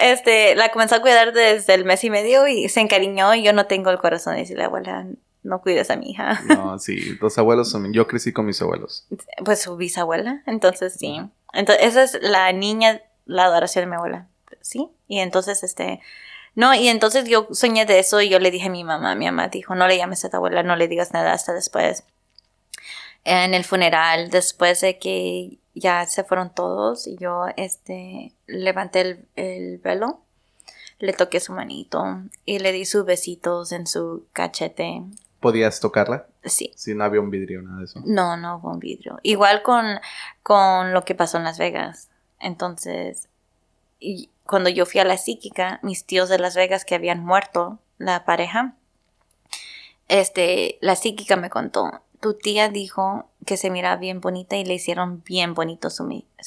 la comenzó a cuidar desde el mes y medio y se encariñó y yo no tengo el corazón de decirle, abuela, no cuides a mi hija. No, sí, los abuelos son... Yo crecí con mis abuelos. Pues su bisabuela, entonces sí. Entonces, esa es la niña, la adoración de mi abuela. Sí. Y entonces, no, y entonces yo soñé de eso y yo le dije a mi mamá dijo, no le llames a tu abuela, no le digas nada hasta después. En el funeral, después de que ya se fueron todos, y yo, levanté el velo, le toqué su manito y le di sus besitos en su cachete. ¿Podías tocarla? Sí. Si no había un vidrio, nada de eso. No hubo un vidrio. Igual con lo que pasó en Las Vegas. Entonces, y cuando yo fui a la psíquica, mis tíos de Las Vegas que habían muerto, la pareja, la psíquica me contó, tu tía dijo que se miraba bien bonita y le hicieron bien bonito su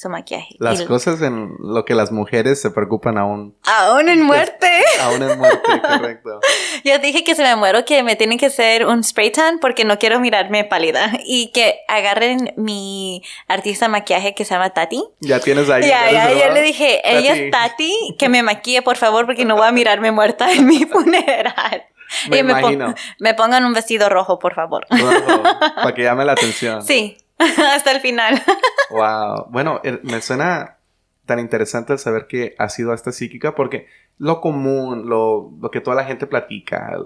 maquillaje. Las cosas en lo que las mujeres se preocupan aún. Aún en muerte. Aún en muerte, correcto. Yo dije que si me muero que me tienen que hacer un spray tan porque no quiero mirarme pálida. Y que agarren mi artista de maquillaje que se llama Tati. Ya tienes ahí. Ya, yo le dije, Tati. Ella es Tati, que me maquille por favor porque no voy a mirarme muerta en mi funeral. Me imagino. Me pongan un vestido rojo, por favor. Rojo, para que llame la atención. Sí, hasta el final. Wow. Bueno, me suena tan interesante el saber que has sido esta psíquica porque lo común, lo que toda la gente platica,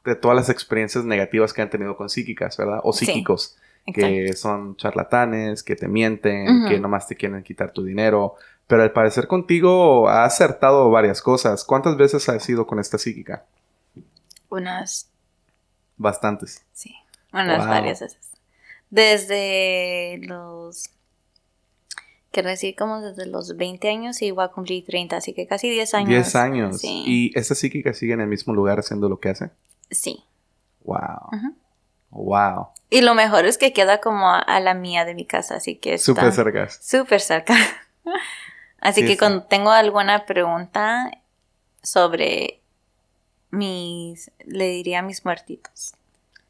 de todas las experiencias negativas que han tenido con psíquicas, ¿verdad? O psíquicos, sí, que son charlatanes, que te mienten, que nomás te quieren quitar tu dinero. Pero al parecer contigo ha acertado varias cosas. ¿Cuántas veces has ido con esta psíquica? Unas... Bastantes. Sí, varias veces. Desde los Quiero decir como desde los 20 años y voy a cumplir 30, así que casi 10 años. 10 años. Sí. ¿Y esa psíquica sigue en el mismo lugar haciendo lo que hace? Sí. Wow. Ujú. Wow. Y lo mejor es que queda como a la mía de mi casa, así que está Súper cerca. súper cerca. Así Sí, que sí. cuando tengo alguna pregunta sobre le diría a mis muertitos.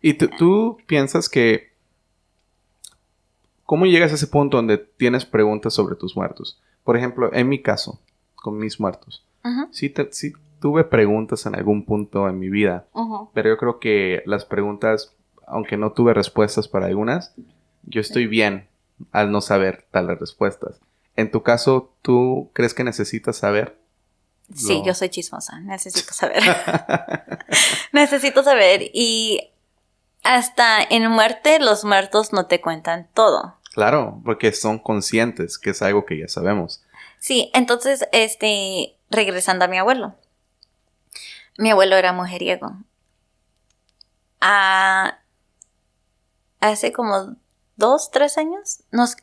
¿Y tú piensas que... ¿Cómo llegas a ese punto donde tienes preguntas sobre tus muertos? Por ejemplo, en mi caso, con mis muertos. Ujú, Sí tuve preguntas en algún punto en mi vida. ujú. Pero yo creo que las preguntas, aunque no tuve respuestas para algunas, yo estoy bien al no saber tales respuestas. En tu caso, ¿tú crees que necesitas saber? Sí, No. yo soy chismosa, necesito saber. Necesito saber y hasta en muerte los muertos no te cuentan todo. Claro, porque son conscientes, que es algo que ya sabemos. Sí, entonces, regresando a mi abuelo. Mi abuelo era mujeriego. Ah, hace como 2, 3 años nos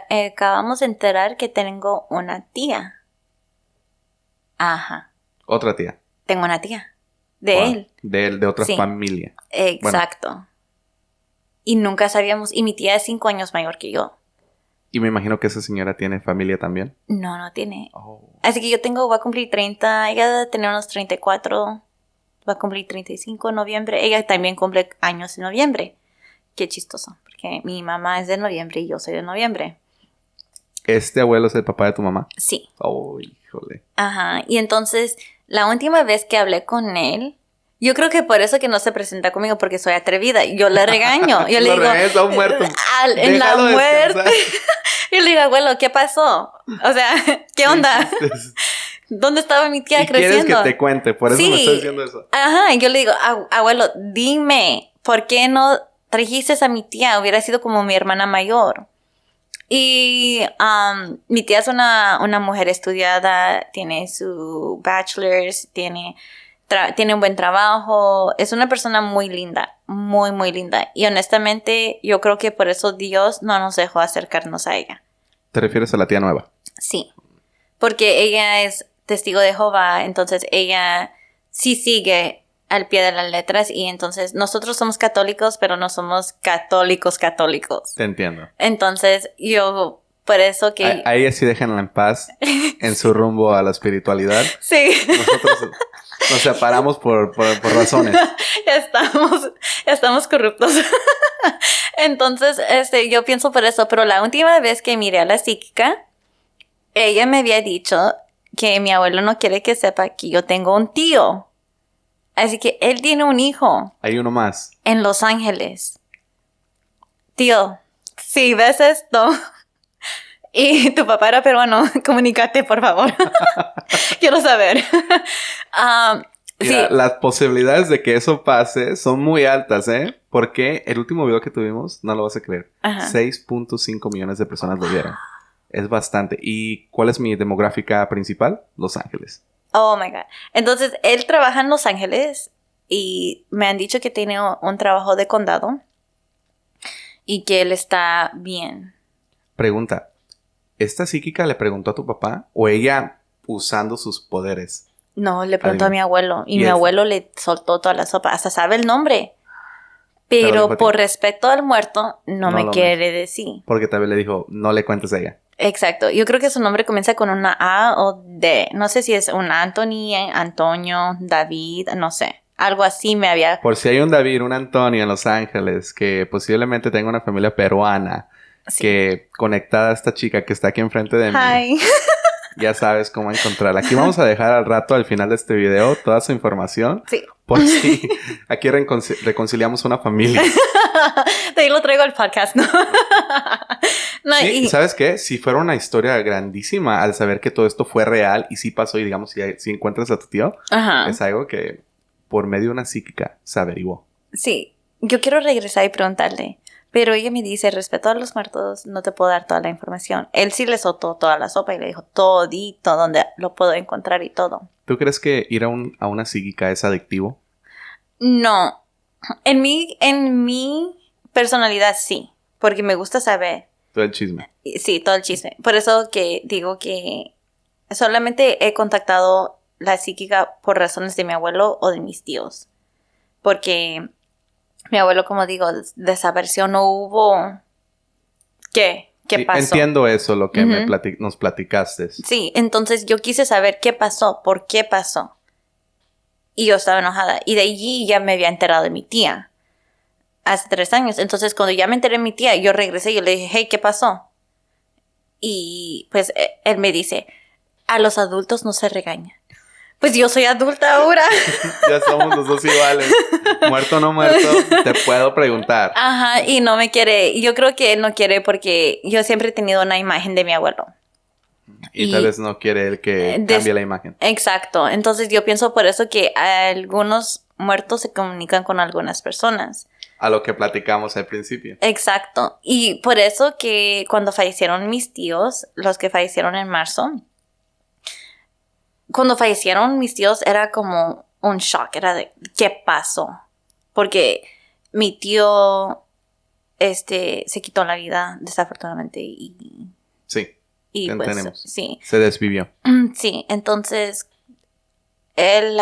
acabamos de enterar que tengo una tía. Ajá, Otra tía. tengo una tía. De Wow. él. De él, de otra Sí. familia. Exacto. Y nunca sabíamos. Y mi tía es 5 años mayor que yo. Y me imagino que esa señora tiene familia también. No, no tiene. Oh. Así que voy a cumplir 30. Ella debe tener unos 34. Va a cumplir 35 en noviembre. Ella también cumple años en noviembre. Qué chistoso. Porque mi mamá es de noviembre y yo soy de noviembre. ¿Este abuelo es el papá de tu mamá? Sí. Oh, híjole. Ajá. Y entonces, la última vez que hablé con él, yo creo que por eso que no se presenta conmigo, porque soy atrevida. Yo le regaño. Yo le Lo digo, regañas a un muerto. En la Déjalo muerte. descansar. Yo le digo, abuelo, ¿qué pasó? O sea, ¿qué onda? ¿Dónde estaba mi tía Y quieres que creciendo? te cuente, por eso me estás diciendo eso. Ajá, y yo le digo, abuelo, dime, ¿por qué no trajiste a mi tía? Hubiera sido como mi hermana mayor. Y mi tía es una mujer estudiada, tiene su bachelor's, tiene un buen trabajo, es una persona muy linda, muy, muy linda. Y honestamente, yo creo que por eso Dios no nos dejó acercarnos a ella. ¿Te refieres a la tía nueva? Sí, porque ella es testigo de Jehová, entonces ella sí sigue al pie de las letras y entonces nosotros somos católicos, pero no somos católicos. Te entiendo. Entonces yo, por eso que... A ella sí déjenla en paz en su rumbo a la espiritualidad. Sí, Nosotros nos separamos por razones. ya estamos corruptos. Entonces, yo pienso por eso, pero la última vez que miré a la psíquica, ella me había dicho que mi abuelo no quiere que sepa que yo tengo un tío. Así que él tiene un hijo Hay uno más. en Los Ángeles. Tío, si ves esto y tu papá era peruano, comunícate, por favor. Quiero saber. Mira, Sí. las posibilidades de que eso pase son muy altas, ¿eh? Porque el último video que tuvimos, no lo vas a creer, Ajá. 6.5 millones de personas lo vieron. Es bastante. ¿Y cuál es mi demográfica principal? Los Ángeles. Oh my God. Entonces, él trabaja en Los Ángeles y me han dicho que tiene un trabajo de condado y que él está bien. Pregunta, ¿esta psíquica le preguntó a tu papá o ella usando sus poderes? No, le preguntó a mi Adivina. abuelo y ¿Y mi él? abuelo le soltó toda la sopa. Hasta sabe el nombre. Pero Pero dijo, por respeto al muerto, no No me lo quiere decir. Porque tal vez le dijo, no le cuentes a ella. Exacto. Yo creo que su nombre comienza con una A o D. No sé si es un Anthony, Antonio, David, no sé. Algo así me había... Por si hay un David, un Antonio en Los Ángeles que posiblemente tenga una familia peruana Sí. que conectada a esta chica que está aquí enfrente de mí, Hi. ya sabes cómo encontrarla. Aquí vamos a dejar al rato, al final de este video, toda su información. Sí. Por si aquí reconciliamos una familia. De ahí lo traigo al podcast, ¿no? No, Sí, y- ¿sabes qué? Si fuera una historia grandísima al saber que todo esto fue real y sí pasó y digamos si encuentras a tu tío, Ajá. es algo que por medio de una psíquica se averiguó. Sí. Yo quiero regresar y preguntarle. Pero ella me dice, respeto a los muertos, no te puedo dar toda la información. Él sí le soltó toda la sopa y le dijo todito dónde lo puedo encontrar y todo. ¿Tú crees que ir a una psíquica es adictivo? No. En mi personalidad sí. Porque me gusta saber. Todo el chisme. Sí, todo el chisme. Por eso que digo que solamente he contactado la psíquica por razones de mi abuelo o de mis tíos. Porque mi abuelo, como digo, desapareció, no hubo... ¿Qué? ¿Qué Sí, pasó? entiendo eso, lo que Ujú. nos platicaste. Sí, entonces yo quise saber qué pasó, por qué pasó. Y yo estaba enojada. Y de allí ya me había enterado de mi tía. Hace 3 años. Entonces cuando ya me enteré de mi tía, yo regresé y yo le dije, hey, ¿qué pasó? Y pues él me dice, a los adultos no se regaña. Pues yo soy adulta ahora. Ya somos los dos iguales. Muerto o no muerto, te puedo preguntar. Ajá, y no me quiere. Yo creo que él no quiere porque yo siempre he tenido una imagen de mi abuelo. Y tal vez no quiere él que cambie la imagen. Exacto. Entonces yo pienso por eso que algunos muertos se comunican con algunas personas. A lo que platicamos al principio. Exacto. Y por eso que cuando fallecieron mis tíos, los que fallecieron en marzo, cuando fallecieron mis tíos era como un shock, era de ¿qué pasó? Porque mi tío se quitó la vida desafortunadamente Sí, y te pues entendemos. sí. Se desvivió. Sí, entonces él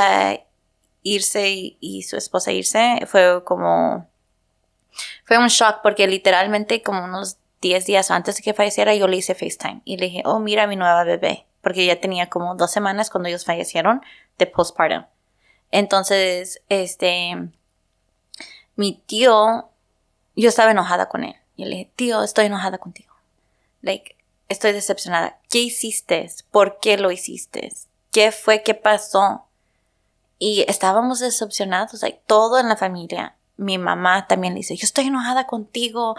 irse y su esposa irse fue un shock porque literalmente como unos 10 días antes de que falleciera yo le hice FaceTime y le dije, oh, mira mi nueva bebé, porque ya tenía como 2 semanas cuando ellos fallecieron de postpartum. Entonces, mi tío, yo estaba enojada con él. Y le dije, tío, estoy enojada contigo. Like, estoy decepcionada. ¿Qué hiciste? ¿Por qué lo hiciste? ¿Qué fue? ¿Qué pasó? Y estábamos decepcionados, like, todo en la familia. Mi mamá también le dice, yo estoy enojada contigo.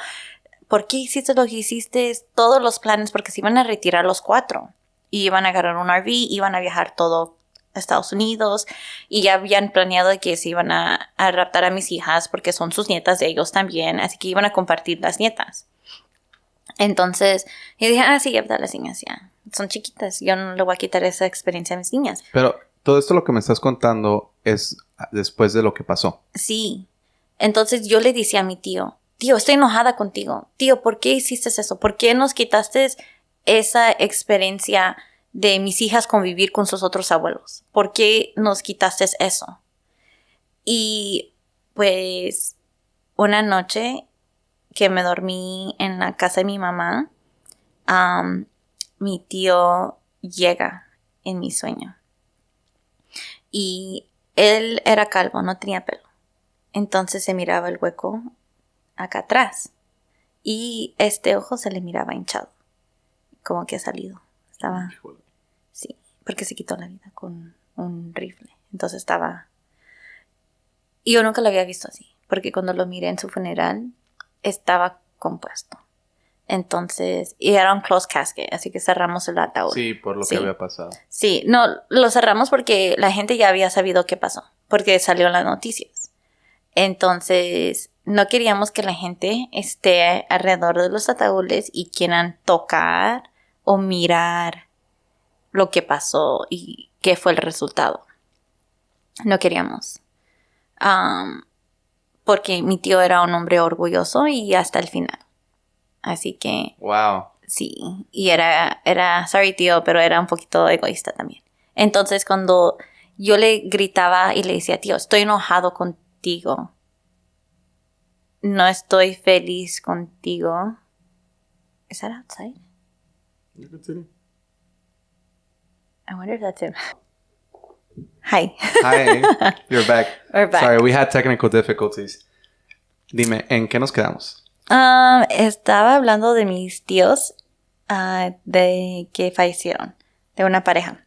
¿Por qué hiciste lo que hiciste? Todos los planes, porque se iban a retirar los 4. Y iban a agarrar un RV, iban a viajar todo a Estados Unidos. Y ya habían planeado de que se iban a raptar a mis hijas, porque son sus nietas de ellos también. Así que iban a compartir las nietas. Entonces, yo dije, sí, ya las niñas ya. Son chiquitas, yo no le voy a quitar esa experiencia a mis niñas. Pero todo esto lo que me estás contando es después de lo que pasó. Sí. Entonces yo le decía a mi tío, estoy enojada contigo. Tío, ¿por qué hiciste eso? ¿Por qué nos quitaste esa experiencia de mis hijas convivir con sus otros abuelos? ¿Por qué nos quitaste eso? Y pues una noche que me dormí en la casa de mi mamá, mi tío llega en mi sueño. Y él era calvo, no tenía pelo. Entonces se miraba el hueco acá atrás. Y este ojo se le miraba hinchado. Como que ha salido. Estaba... Sí, porque se quitó la vida con un rifle. Entonces estaba... Y yo nunca lo había visto así. Porque cuando lo miré en su funeral, estaba compuesto. Entonces... Y era un closed casket, así que cerramos el ataúd. Sí, por lo que había pasado. Sí, no, lo cerramos porque la gente ya había sabido qué pasó. Porque salió en las noticias. Entonces, no queríamos que la gente esté alrededor de los ataúdes y quieran tocar o mirar lo que pasó y qué fue el resultado. No queríamos. Porque mi tío era un hombre orgulloso y hasta el final. Así que... Wow. Sí, y era, sorry tío, pero era un poquito egoísta también. Entonces, cuando yo le gritaba y le decía, tío, estoy enojado contigo. No estoy feliz contigo. Is that outside? You can see. I wonder if that's him. Hi. Hi, you're back. We're back. Sorry, we had technical difficulties. Dime, ¿en qué nos quedamos? Estaba hablando de mis tíos de que fallecieron, de una pareja.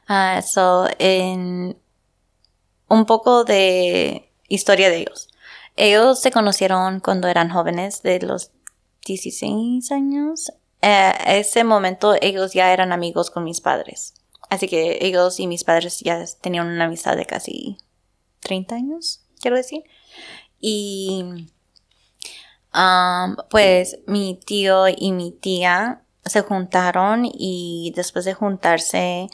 En un poco de historia de ellos. Ellos se conocieron cuando eran jóvenes, de los 16 años. Ese momento ellos ya eran amigos con mis padres. Así que ellos y mis padres ya tenían una amistad de casi 30 años, quiero decir. Y pues mi tío y mi tía se juntaron y después de juntarse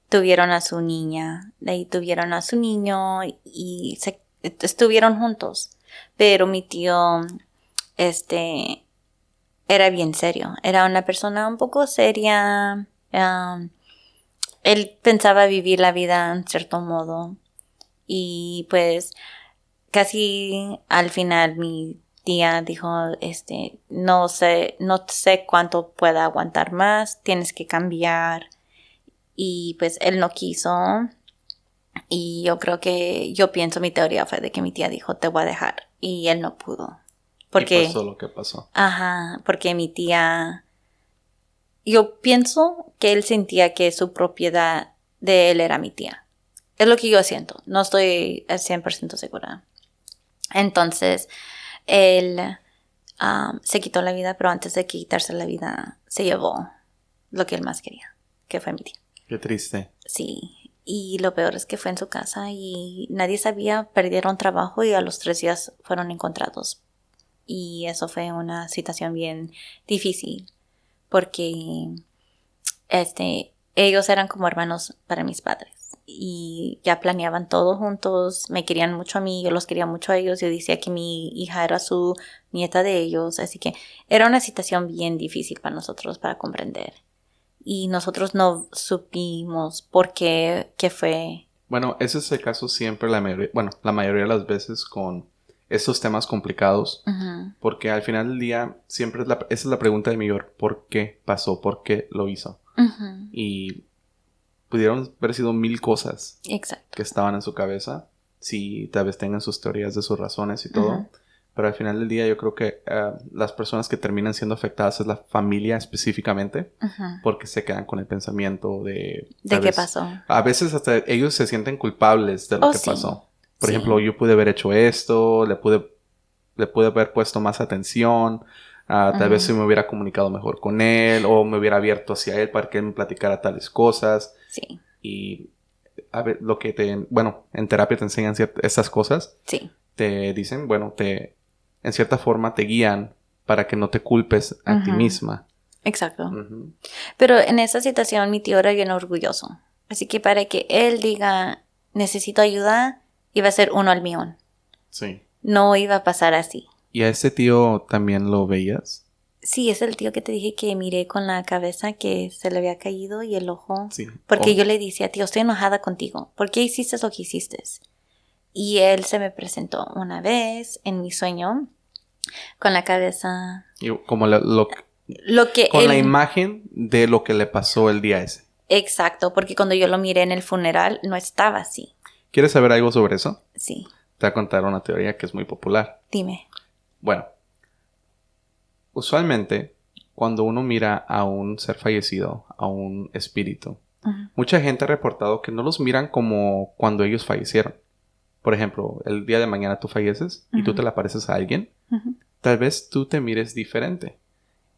tuvieron a su niña. De ahí tuvieron a su niño y estuvieron juntos. Pero mi tío, era bien serio. Era una persona un poco seria. Él pensaba vivir la vida en cierto modo. Y pues casi al final mi tía dijo, no sé cuánto pueda aguantar más, tienes que cambiar. Y pues él no quiso. Y yo pienso, mi teoría fue de que mi tía dijo, te voy a dejar. Y él no pudo. Porque, y pasó lo que pasó. Ajá, porque mi tía, yo pienso que él sentía que su propiedad de él era mi tía. Es lo que yo siento, no estoy al 100% segura. Entonces, él se quitó la vida, pero antes de quitarse la vida, se llevó lo que él más quería, que fue mi tía. Qué triste. Sí, y lo peor es que fue en su casa y nadie sabía, perdieron trabajo y a los 3 días fueron encontrados. Y eso fue una situación bien difícil porque ellos eran como hermanos para mis padres y ya planeaban todo juntos, me querían mucho a mí, yo los quería mucho a ellos, yo decía que mi hija era su nieta de ellos, así que era una situación bien difícil para nosotros para comprender. Y nosotros no supimos por qué fue. Bueno, ese es el caso siempre, la mayoría de las veces con estos temas complicados. Uh-huh. Porque al final del día siempre esa es la pregunta de millón. ¿Por qué pasó? ¿Por qué lo hizo? Uh-huh. Y pudieron haber sido 1000 cosas. Exacto. Que estaban en su cabeza. Si tal vez tengan sus teorías de sus razones y todo. Uh-huh. Pero al final del día yo creo que las personas que terminan siendo afectadas es la familia específicamente. Uh-huh. Porque se quedan con el pensamiento de... ¿De qué pasó? A veces hasta ellos se sienten culpables de lo que sí. pasó. Por Sí. ejemplo, yo pude haber hecho esto, le pude haber puesto más atención. Tal vez si me hubiera comunicado mejor con él o me hubiera abierto hacia él para que él me platicara tales cosas. Sí. Y a ver, en terapia te enseñan estas cosas. Sí. Te dicen, en cierta forma te guían para que no te culpes a ti misma. Exacto. Uh-huh. Pero en esa situación mi tío era bien orgulloso. Así que para que él diga, necesito ayuda, iba a ser 1 al millón. Sí. No iba a pasar así. ¿Y a ese tío también lo veías? Sí, es el tío que te dije que miré con la cabeza que se le había caído y el ojo. Sí. Porque yo le decía, tío, estoy enojada contigo. ¿Por qué hiciste lo que hiciste? Y él se me presentó una vez en mi sueño con la cabeza... Y como lo que con la imagen de lo que le pasó el día ese. Exacto, porque cuando yo lo miré en el funeral no estaba así. ¿Quieres saber algo sobre eso? Sí. Te voy a contar una teoría que es muy popular. Dime. Bueno, usualmente cuando uno mira a un ser fallecido, a un espíritu, mucha gente ha reportado que no los miran como cuando ellos fallecieron. Por ejemplo, el día de mañana tú falleces y tú te le apareces a alguien, tal vez tú te mires diferente.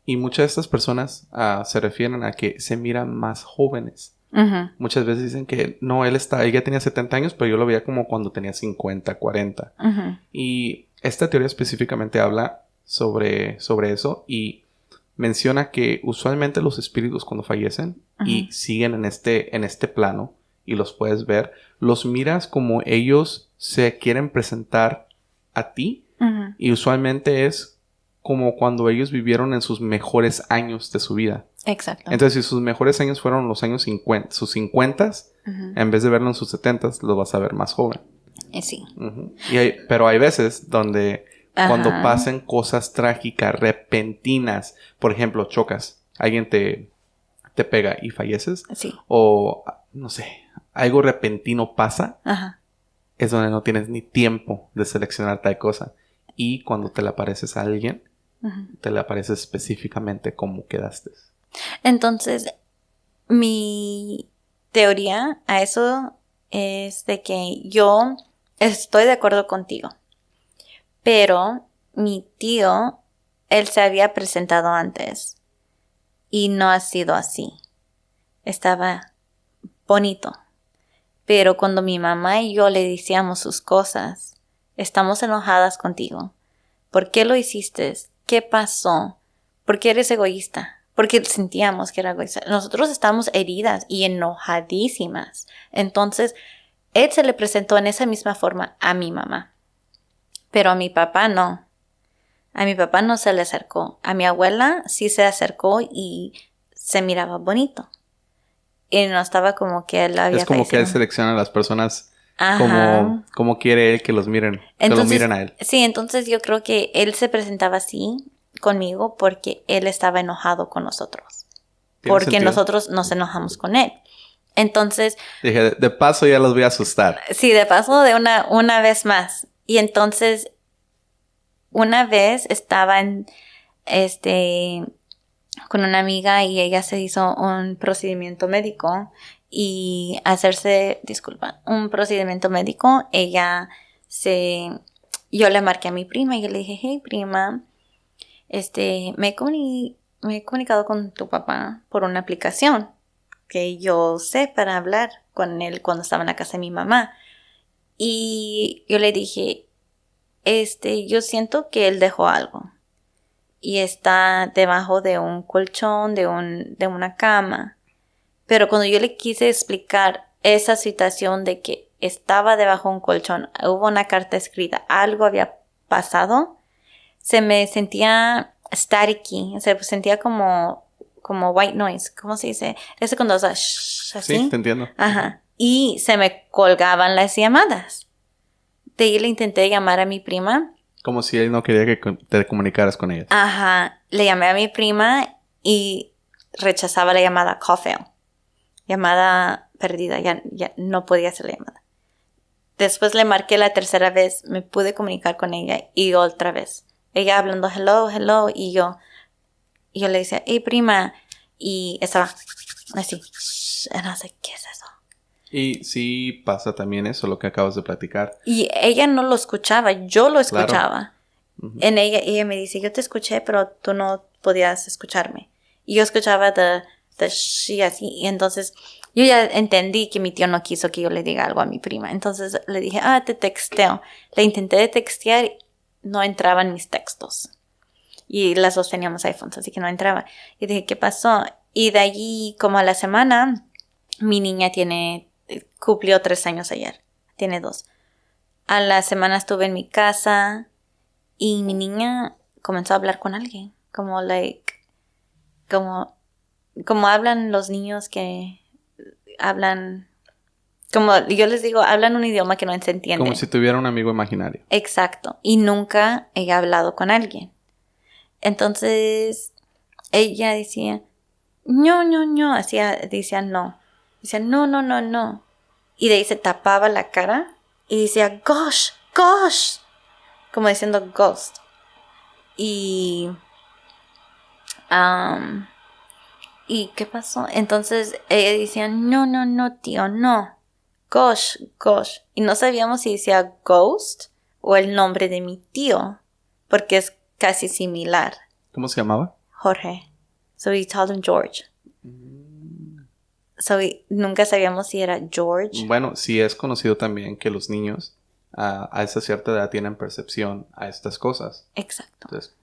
Y muchas de estas personas se refieren a que se miran más jóvenes. Muchas veces dicen que no, él ya tenía 70 años, pero yo lo veía como cuando tenía 50, 40. Y esta teoría específicamente habla sobre eso y menciona que usualmente los espíritus cuando fallecen y siguen en este plano y los puedes ver, los miras como ellos se quieren presentar a ti y usualmente es como cuando ellos vivieron en sus mejores años de su vida. Exacto. Entonces, si sus mejores años fueron los años 50, sus 50s, en vez de verlo en sus 70s, lo vas a ver más joven. Sí. Pero hay veces donde cuando pasan cosas trágicas, repentinas, por ejemplo, chocas, alguien te pega y falleces, sí. O, no sé, algo repentino pasa, es donde no tienes ni tiempo de seleccionar tal cosa. Y cuando te le apareces a alguien, te le apareces específicamente cómo quedaste. Entonces, mi teoría a eso es de que yo estoy de acuerdo contigo. Pero mi tío, él se había presentado antes y no ha sido así. Estaba bonito. Pero cuando mi mamá y yo le decíamos sus cosas, estamos enojadas contigo. ¿Por qué lo hiciste? ¿Qué pasó? ¿Por qué eres egoísta? Porque sentíamos que era egoísta. Nosotros estábamos heridas y enojadísimas. Entonces, él se le presentó en esa misma forma a mi mamá. Pero a mi papá no. A mi papá no se le acercó. A mi abuela sí se acercó y se miraba bonito. Y no estaba como que él había Es como que él fallecido. selecciona a las personas Ajá. como quiere él que los miren, que lo Entonces, miren a él. sí, entonces yo creo que él se presentaba así conmigo porque él estaba enojado con nosotros. ¿Tiene Porque sentido? nosotros nos enojamos con él. Entonces, Dije, de paso ya los voy a asustar. sí, de paso de una vez más. Y entonces, una vez estaba con una amiga y ella se hizo un procedimiento médico y un procedimiento médico, yo le marqué a mi prima y yo le dije, hey prima, me he comunicado con tu papá por una aplicación que yo sé para hablar con él cuando estaba en la casa de mi mamá. Y yo le dije, yo siento que él dejó algo y está debajo de un colchón, de una cama. Pero cuando yo le quise explicar esa situación de que estaba debajo de un colchón, hubo una carta escrita, algo había pasado, se me sentía staticky, se sentía como white noise, ¿cómo se dice? Eso cuando así. Sí, te entiendo. Ajá. Y se me colgaban las llamadas. De ahí le intenté llamar a mi prima. Como si él no quería que te comunicaras con ella. Ajá. Le llamé a mi prima y rechazaba la llamada, call fail. Llamada perdida, ya no podía hacer la llamada. Después le marqué la tercera vez, me pude comunicar con ella y otra vez. Ella hablando hello, hello, y yo le decía, hey prima, y estaba así, no sé qué es eso. Y sí pasa también eso, lo que acabas de platicar. Y ella no lo escuchaba, yo lo escuchaba. Claro. Ella me dice, yo te escuché, pero tú no podías escucharme. Y yo escuchaba the she así, y entonces yo ya entendí que mi tío no quiso que yo le diga algo a mi prima. Entonces le dije, te texteo. Le intenté de textear, no entraban mis textos. Y las dos teníamos iPhones, así que no entraba. Y dije, ¿qué pasó? Y de allí, como a la semana, mi niña cumplió 3 años ayer. Tiene 2. A la semana estuve en mi casa y mi niña comenzó a hablar con alguien. Como hablan los niños que hablan, como yo les digo, hablan un idioma que no se entiende. Como si tuviera un amigo imaginario. Exacto. Y nunca ella ha hablado con alguien. Entonces, ella decía, no, no, no, decía no. Decía, no, no, no, no. Y de ahí se tapaba la cara y decía, gosh, gosh. Como diciendo ghost. Y, ¿y qué pasó? Entonces ella decía, no, no, no, tío, no. Gosh, gosh. Y no sabíamos si decía ghost o el nombre de mi tío, porque es casi similar. ¿Cómo se llamaba? Jorge. So we told him George. So nunca sabíamos si era George. Bueno, sí es conocido también que los niños a esa cierta edad tienen percepción a estas cosas. Exacto. Entonces,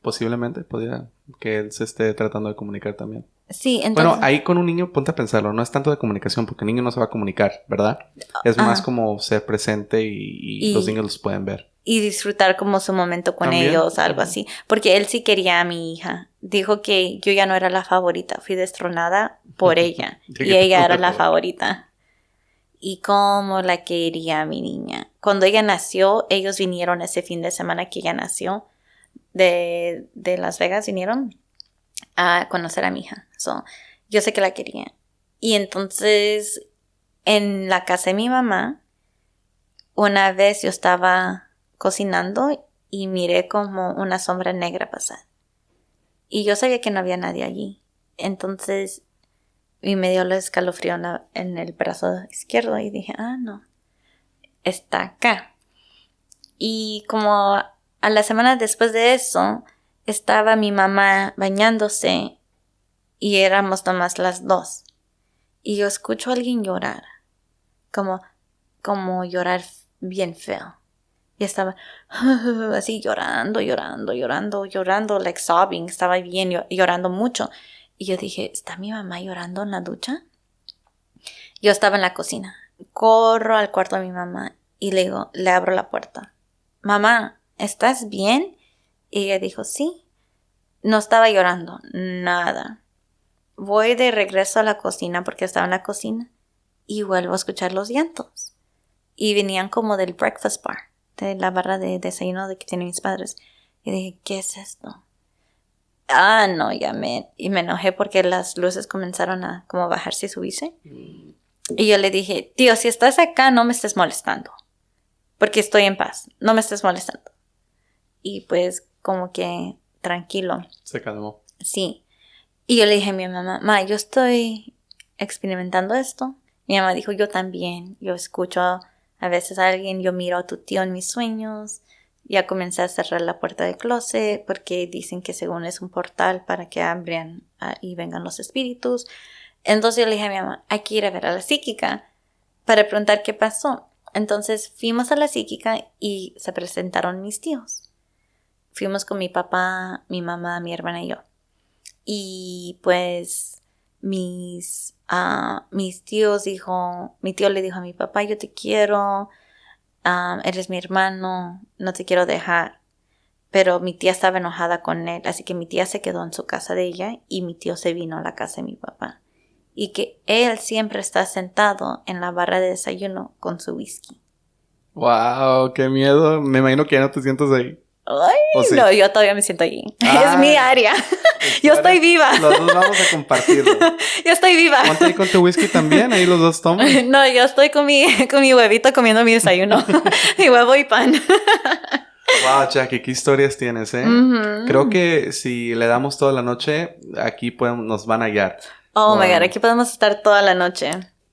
posiblemente podría que él se esté tratando de comunicar también. Sí, entonces... Bueno, ahí con un niño, ponte a pensarlo, no es tanto de comunicación, porque el niño no se va a comunicar, ¿verdad? Es más como ser presente y los niños los pueden ver. Y disfrutar como su momento con ¿También? ellos, algo así. Porque él sí quería a mi hija. Dijo que yo ya no era la favorita, fui destronada por ella. Y ella era la favorita. Y cómo la quería a mi niña. Cuando ella nació, ellos vinieron ese fin de semana que ella nació. De Las Vegas vinieron a conocer a mi hija. So, yo sé que la quería. Y entonces, en la casa de mi mamá, una vez yo estaba cocinando y miré como una sombra negra pasar. Y yo sabía que no había nadie allí. Entonces, y me dio el escalofrío en el brazo izquierdo y dije, no, está acá. Y como a la semana después de eso, estaba mi mamá bañándose y éramos nomás las dos. Y yo escucho a alguien llorar, como llorar bien feo. Y estaba así llorando, like sobbing, estaba bien llorando mucho. Y yo dije, ¿está mi mamá llorando en la ducha? Yo estaba en la cocina, corro al cuarto de mi mamá y le abro la puerta. Mamá, ¿estás bien? Y ella dijo, sí. No estaba llorando, nada. Voy de regreso a la cocina porque estaba en la cocina y vuelvo a escuchar los llantos. Y venían como del breakfast bar, de la barra de desayuno de que tienen mis padres. Y dije, ¿qué es esto? Ah, no, y me enojé porque las luces comenzaron a como bajarse y subirse. Y yo le dije, tío, si estás acá, no me estés molestando. Porque estoy en paz, no me estés molestando. Y pues como que tranquilo. Se calmó. Sí. Y yo le dije a mi mamá, ma, yo estoy experimentando esto. Mi mamá dijo, yo también. Yo escucho a veces a alguien, yo miro a tu tío en mis sueños. Ya comencé a cerrar la puerta del closet porque dicen que según es un portal para que abran y vengan los espíritus. Entonces yo le dije a mi mamá, hay que ir a ver a la psíquica para preguntar qué pasó. Entonces fuimos a la psíquica y se presentaron mis tíos. Fuimos con mi papá, mi mamá, mi hermana y yo. Y pues mi tío le dijo a mi papá, yo te quiero, eres mi hermano, no te quiero dejar. Pero mi tía estaba enojada con él, así que mi tía se quedó en su casa de ella y mi tío se vino a la casa de mi papá. Y que él siempre está sentado en la barra de desayuno con su whisky. Wow, qué miedo. Me imagino que ya no te sientas ahí. Ay, Sí? no, yo todavía me siento allí. Ah, es mi área. Yo estoy viva. Los dos vamos a compartirlo. Yo estoy viva. Ponte ahí con tu whisky también, ahí los dos toman. No, yo estoy con mi huevito comiendo mi desayuno. Mi huevo y pan. Wow, Jackie, qué historias tienes, ¿eh? Uh-huh. Creo que si le damos toda la noche, aquí nos van a guiar. Oh my God, aquí podemos estar toda la noche.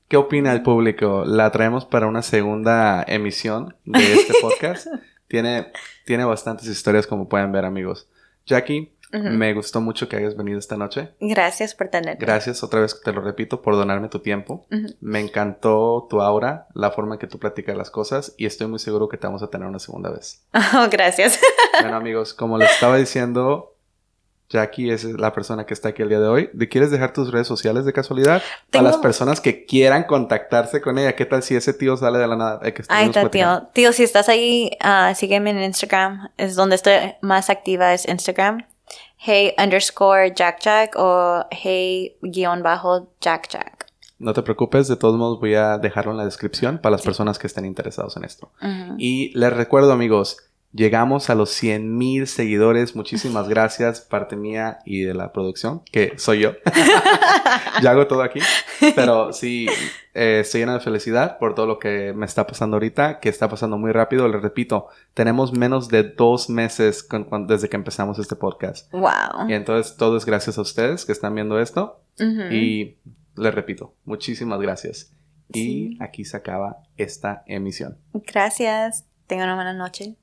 ¿Qué opina el público? ¿La traemos para una segunda emisión de este podcast? Tiene bastantes historias, como pueden ver, amigos. Jackie, me gustó mucho que hayas venido esta noche. Gracias por tenerme. Gracias, otra vez te lo repito, por donarme tu tiempo. Me encantó tu aura, la forma en que tú platicas las cosas y estoy muy seguro que te vamos a tener una segunda vez. Oh, gracias. Bueno, amigos, como les estaba diciendo, Jackie es la persona que está aquí el día de hoy. ¿Quieres dejar tus redes sociales de casualidad? Para las personas que quieran contactarse con ella. ¿Qué tal si ese tío sale de la nada? Ahí está, tío. Tío, si estás ahí, sígueme en Instagram. Es donde estoy más activa, es Instagram. Hey_Jack o Hey_Jack. No te preocupes, de todos modos voy a dejarlo en la descripción para las personas que estén interesados en esto. Y les recuerdo, amigos, llegamos a los 100,000 seguidores. Muchísimas gracias, parte mía y de la producción, que soy yo. Ya hago todo aquí. Pero sí, estoy lleno de felicidad por todo lo que me está pasando ahorita, que está pasando muy rápido. Les repito, tenemos menos de 2 meses desde que empezamos este podcast. Wow. Y entonces todo es gracias a ustedes que están viendo esto. Y les repito, muchísimas gracias. Y aquí se acaba esta emisión. Gracias. Tengan una buena noche.